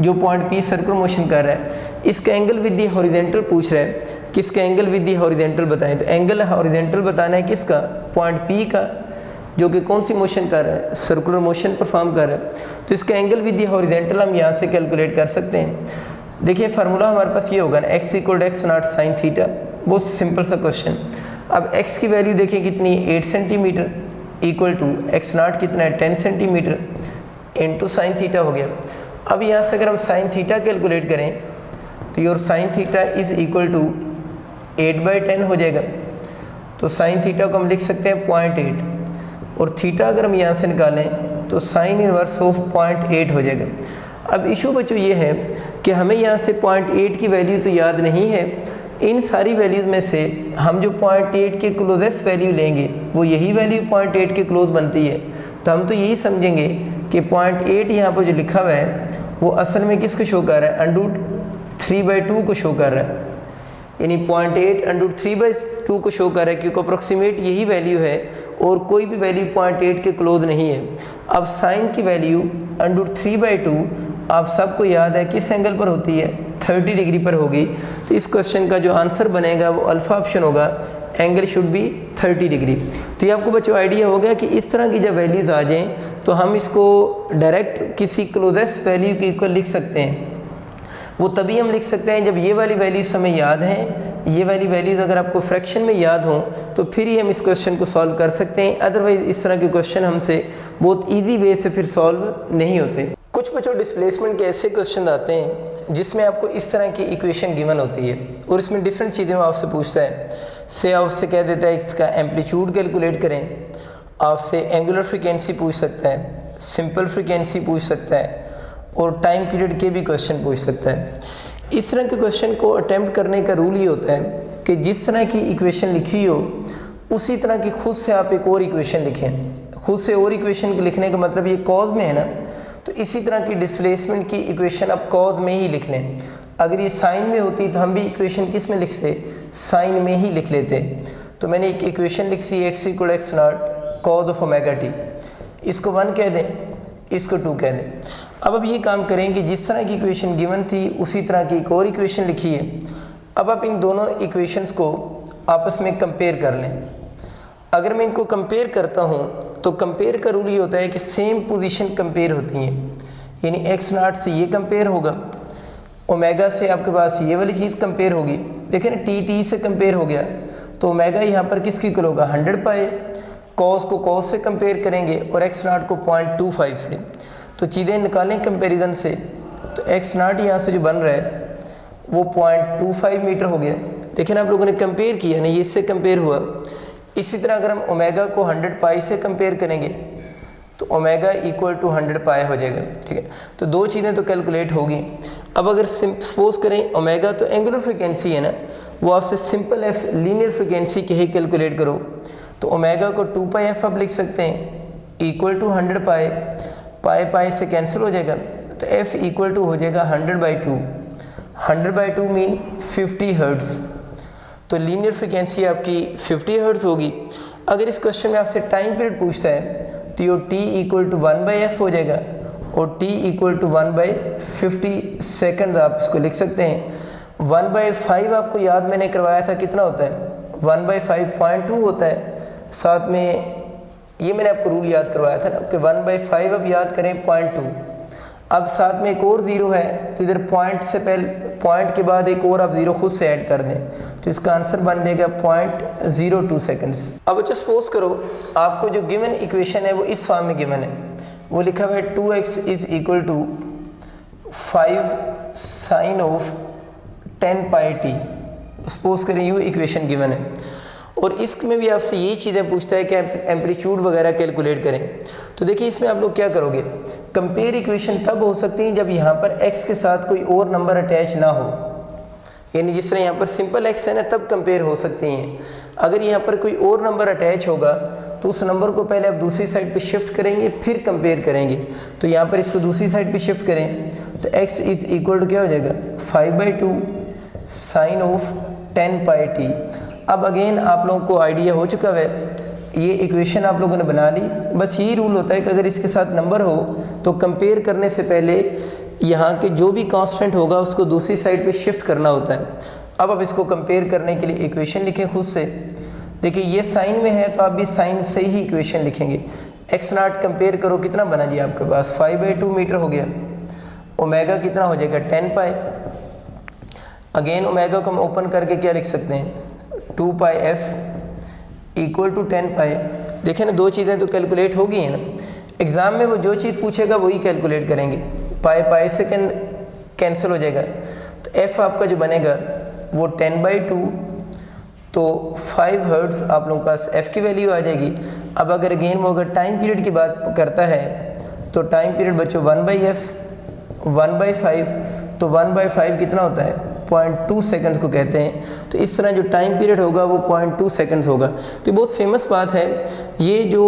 [SPEAKER 1] जो पॉइंट P सर्कुलर मोशन कर रहा है, इसका एंगल विद द हॉरिजॉन्टल पूछ रहा है, किसका एंगल विद द हॉरिजॉन्टल बताएं। तो एंगल हॉरिजॉन्टल बताना है किसका? पॉइंट P का, जो कि कौन सी मोशन कर रहा है? सर्कुलर मोशन परफॉर्म कर रहा है। तो इसका एंगल विद द हॉरिजॉन्टल हम यहाँ से कैलकुलेट कर सकते हैं। देखिए फार्मूला हमारे पास ये होगा ना, x = x0 sin थीटा। बहुत सिंपल सा क्वेश्चन। अब x की वैल्यू देखिए कितनी, 8 centimetre, equal to x not कितना है 10 सेंटीमीटर इंटू साइन थीटा हो गया। अब यहाँ से अगर हम साइन थीटा कैलकुलेट करें तो your sine theta is equal to 8/10 हो जाएगा। तो साइन थीटा को हम लिख सकते हैं 0.8 और थीटा अगर हम यहाँ से निकालें तो साइन इनवर्स ऑफ 0.8 हो जाएगा। अब इशू बच्चों ये है कि हमें यहाँ से 0.8 की वैल्यू तो याद नहीं है, इन सारी वैल्यूज़ में से हम जो 0.8 के क्लोजेस्ट वैल्यू लेंगे वो यही वैल्यू 0.8 के क्लोज बनती है। तो हम तो यही समझेंगे कि 0.8 यहाँ पर जो लिखा हुआ है वो असल में किसको शो कर रहा है, √3/2 को शो कर रहा है, यानी 0.8 √3/2 को शो कर रहा है, क्योंकि अप्रोक्सीमेट यही वैल्यू है और कोई भी वैल्यू 0.8 के क्लोज नहीं है। अब साइन की वैल्यू √3/2 आप सबको याद है किस एंगल पर होती है, 30 डिग्री पर होगी। तो इस क्वेश्चन का जो आंसर बनेगा वो अल्फा ऑप्शन होगा, एंगल शुड बी 30 डिग्री। तो ये आपको बच्चों आइडिया हो गया कि इस तरह की जब वैल्यूज़ आ जाएं तो हम इसको डायरेक्ट किसी क्लोजेस्ट वैल्यू के इक्वल लिख सकते हैं। वो तभी हम लिख सकते हैं जब ये वाली वैल्यूज़ हमें याद हैं, ये वाली वैल्यूज़ अगर आपको फ्रैक्शन में याद हों तो फिर ही हम इस क्वेश्चन को सॉल्व कर सकते हैं। अदरवाइज़ इस तरह के क्वेश्चन हमसे बहुत ईजी वे से फिर सॉल्व नहीं होते। कुछ बच्चों डिस्प्लेसमेंट के ऐसे क्वेश्चन आते हैं जिसमें आपको इस तरह की इक्वेशन गिवन होती है और इसमें डिफरेंट चीज़ें वो आपसे पूछता है। से आपसे कह देता है इसका एम्पलीट्यूड कैलकुलेट करें, आपसे एंगुलर फ्रीक्वेंसी पूछ सकता है, सिंपल फ्रीक्वेंसी पूछ सकता है और टाइम पीरियड के भी क्वेश्चन पूछ सकता है। इस तरह के क्वेश्चन को अटेम्प्ट करने का रूल ये होता है कि जिस तरह की इक्वेशन लिखी हो उसी तरह की खुद से आप एक और इक्वेशन लिखें। खुद से और इक्वेशन लिखने का मतलब ये कॉज में है ना, तो इसी तरह की डिस्प्लेसमेंट की इक्वेशन आप कॉज में ही लिख लें। अगर ये साइन में होती तो हम भी इक्वेशन किस में लिखते, साइन में ही लिख लेते। तो मैंने एक इक्वेशन लिखी x = x0 cos of omega t, इसको 1 कह दें, इसको 2 कह दें। अब ये काम करें कि जिस तरह की इक्वेशन गिवन थी उसी तरह की एक और इक्वेशन लिखी है। अब आप इन दोनों इक्वेशंस को आपस में कंपेयर कर लें। अगर मैं इनको कंपेयर करता हूँ तो कंपेयर का रूल ये होता है कि सेम पोजीशन कंपेयर होती हैं, यानी x0 से ये कंपेयर होगा, ओमेगा से आपके पास ये वाली चीज़ कंपेयर होगी। देखिए ना t से कंपेयर हो गया तो ओमेगा यहाँ पर किसकी इक्वल होगा 100π, कॉस को कॉस से कंपेयर करेंगे और x0 को 0.25 से। तो चीज़ें निकालें कंपैरिजन से, तो x0 यहाँ से जो बन रहा है वो 0.25 मीटर हो गया। देखिए ना आप लोगों ने कंपेयर किया ना, ये इससे कंपेयर हुआ। इसी तरह अगर हम ओमेगा को 100π से कंपेयर करेंगे तो ओमेगा इक्वल टू 100π हो जाएगा। ठीक है, तो दो चीज़ें तो कैलकुलेट होगी। अब अगर सपोज करें ओमेगा तो एंगुलर फ्रीक्वेंसी है ना, वो आपसे सिंपल एफ लीनियर फ्रीक्वेंसी के ही कैलकुलेट करो। तो ओमेगा को 2πf आप लिख सकते हैं इक्वल टू 100π, पाई से कैंसिल हो जाएगा तो f इक्वल टू हो जाएगा 100/2। 100/2 मीन 50 हर्ट्ज़। तो लीनियर फ्रीक्वेंसी आपकी 50 हर्ट्ज़ होगी। अगर इस क्वेश्चन में आपसे टाइम पीरियड पूछता है तो ये t इक्वल टू 1/f हो जाएगा और t इक्वल टू 1/50 सेकंड आप इसको लिख सकते हैं। 1/5 आपको याद मैंने करवाया था कितना होता है, 1/5 0.2 होता है। साथ में ये मैंने आपको रूल याद करवाया था ना कि 1/5 अब याद करें 0.2। अब साथ में एक और ज़ीरो है तो इधर पॉइंट से पहले, पॉइंट के बाद एक और आप ज़ीरो खुद से ऐड कर दें तो इसका आंसर बन जाएगा 0.02 सेकंड्स। अब अच्छा सपोज करो आपको जो गिवन इक्वेशन है वो इस फॉर्म में गिवन है, वो लिखा हुआ है 2x is equal to 5 sine of 10πt। Suppose करें ये इक्वेशन गिवन है और इसमें भी आपसे यही चीज़ें पूछता है कि एम्पलीट्यूड वगैरह कैलकुलेट करें। तो देखिए इसमें आप लोग क्या करोगे, कंपेयर इक्वेशन तब हो सकती है जब यहाँ पर x के साथ कोई और नंबर अटैच ना हो, यानी जिस तरह यहाँ पर सिंपल x है ना तब कंपेयर हो सकती हैं। अगर यहाँ पर कोई और नंबर अटैच होगा तो उस नंबर को पहले आप दूसरी साइड पे शिफ्ट करेंगे फिर कंपेयर करेंगे। तो यहाँ पर इसको दूसरी साइड पे शिफ्ट करें तो x इज़ इक्वल टू क्या हो जाएगा 5/2 साइन ऑफ 10πt। अब अगेन आप लोगों को आइडिया हो चुका है, ये इक्वेशन आप लोगों ने बना ली। बस यही रूल होता है कि अगर इसके साथ नंबर हो तो कंपेयर करने से पहले यहाँ के जो भी कांस्टेंट होगा उसको दूसरी साइड पे शिफ्ट करना होता है। अब आप इसको कंपेयर करने के लिए इक्वेशन लिखें खुद से। देखिए ये साइन में है तो आप भी साइन से ही इक्वेशन लिखेंगे। x0 कंपेयर करो कितना बना जी आपके पास 5/2 मीटर हो गया। ओमेगा कितना हो जाएगा 10π। अगेन ओमेगा को हम ओपन करके क्या लिख सकते हैं 2πf इक्वल टू 10π। देखें ना, दो चीज़ें तो कैलकुलेट होगी हैं ना। एग्ज़ाम में वो जो चीज़ पूछेगा वही कैलकुलेट करेंगे, पाई पाई से कैंसिल हो जाएगा। तो एफ़ आपका जो बनेगा वो 10/2, तो 5 हर्ट्ज़ आप लोगों के पास एफ़ की वैल्यू आ जाएगी। अब अगर अगेन वो अगर टाइम पीरियड की बात करता है तो टाइम पीरियड बच्चों 1/f 1/5, तो 1/5 कितना होता है, 0.2 सेकंड्स को कहते हैं। तो इस तरह जो टाइम पीरियड होगा वो 0.2 सेकंड्स होगा। तो ये बहुत फेमस बात है। ये जो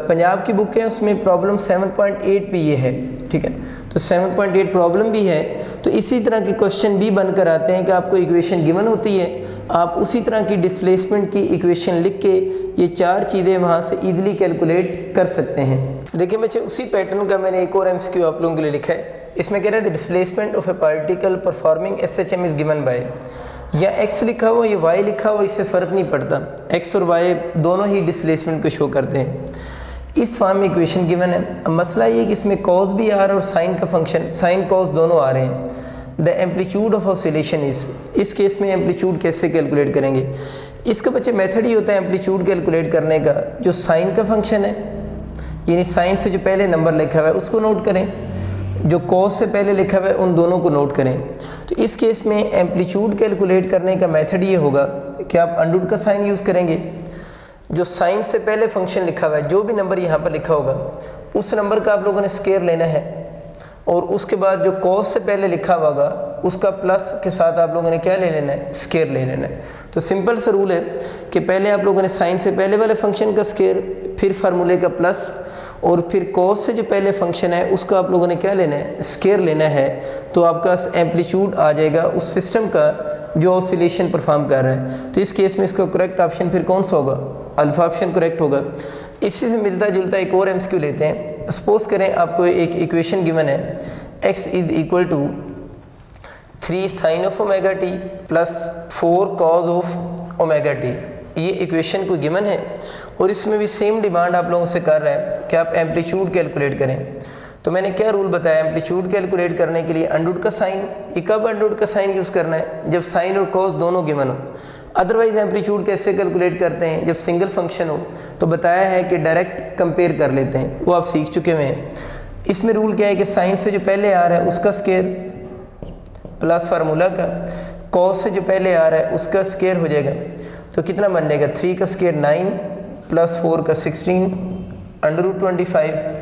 [SPEAKER 1] पंजाब की बुक है उसमें प्रॉब्लम 7.8 भी ये है, ठीक है। तो 7.8 प्रॉब्लम भी है। तो इसी तरह के क्वेश्चन भी बनकर आते हैं कि आपको इक्वेशन गिवन होती है, आप उसी तरह की डिस्प्लेसमेंट की इक्वेशन लिख के ये चार चीज़ें वहाँ से ईजिली कैलकुलेट कर सकते हैं। देखिए बच्चे, उसी पैटर्न का मैंने एक और MCQ आप लोगों के लिए लिखा है। इसमें कह रहे थे displacement of A particle performing SHM is given by, या x लिखा हो या y लिखा हो, इससे फ़र्क नहीं पड़ता, x और y दोनों ही डिस्प्लेसमेंट को शो करते हैं। इस फॉर्म में इक्वेशन गिवन है। अब मसला ये कि इसमें कॉज भी आ रहा है और साइन का फंक्शन, साइन कॉज दोनों आ रहे हैं। The amplitude of oscillation is, इस केस में एम्पलीट्यूड कैसे कैलकुलेट करेंगे। इसका बच्चे मेथड ही होता है एम्पलीट्यूड कैलकुलेट करने का, जो साइन का फंक्शन है, यानी साइन से जो पहले नंबर लिखा हुआ है उसको नोट करें, जो कॉस से पहले लिखा हुआ है उन दोनों को नोट करें। तो इस केस में एम्पलीट्यूड कैलकुलेट करने का मेथड ये होगा कि आप अंडर का साइन यूज़ करेंगे। जो साइन से पहले फंक्शन लिखा हुआ है, जो भी नंबर यहाँ पर लिखा होगा उस नंबर का आप लोगों ने स्केयर लेना है, और उसके बाद जो कॉस से पहले लिखा हुआ होगा उसका प्लस के साथ आप लोगों ने क्या ले लेना है, स्केयर ले लेना है। तो सिंपल सा रूल है कि पहले आप लोगों ने साइन से पहले वाले फंक्शन का स्केयर, फिर फार्मूले का प्लस, और फिर कॉस से जो पहले फंक्शन है उसका आप लोगों ने क्या लेना है, स्केयर लेना है। तो आपका एम्पलीट्यूड आ जाएगा उस सिस्टम का जो ऑसिलेशन परफॉर्म कर रहा है। तो इस केस में इसका करेक्ट ऑप्शन फिर कौन सा होगा, अल्फा ऑप्शन करेक्ट होगा। इसी से मिलता जुलता एक और MCQ लेते हैं। सपोज करें आपको एक इक्वेशन गिवन है, x is equal to 3 sin of omega t plus 4 cos of omega t. ये इक्वेशन को गिवन है और इसमें भी सेम डिमांड आप लोगों से कर रहा है कि आप एम्पलीट्यूड कैलकुलेट करें। तो मैंने क्या रूल बताया, एम्पलीट्यूड कैलकुलेट करने के लिए अंडर का साइन, ये कब अंडर का साइन यूज़ करना है, जब साइन और कॉस दोनों गिवन हो। अदरवाइज एम्पलीट्यूड कैसे कैलकुलेट करते हैं, जब सिंगल फंक्शन हो। तो बताया है कि डायरेक्ट कंपेयर कर लेते हैं, वो आप सीख चुके हुए हैं। इसमें रूल क्या है कि साइन से जो पहले आ रहा है उसका स्केयर प्लस फार्मूला का, कॉस से जो पहले आ रहा है उसका स्केयर हो जाएगा। तो कितना बन जाएगा, 3 का स्केयर 9 प्लस 4 का 16 √25।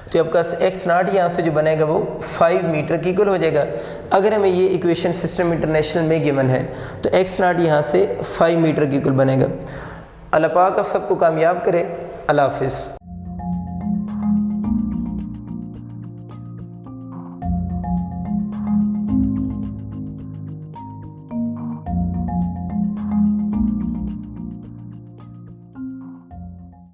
[SPEAKER 1] तो आपका x नॉट यहाँ से जो बनेगा वो 5 मीटर की इक्वल हो जाएगा। अगर हमें ये इक्वेशन सिस्टम इंटरनेशनल में गिवन है तो x नॉट यहाँ से 5 मीटर की इक्वल बनेगा। अल्लाह पाक आप सबको कामयाब करे। अल्लाह हाफिज़।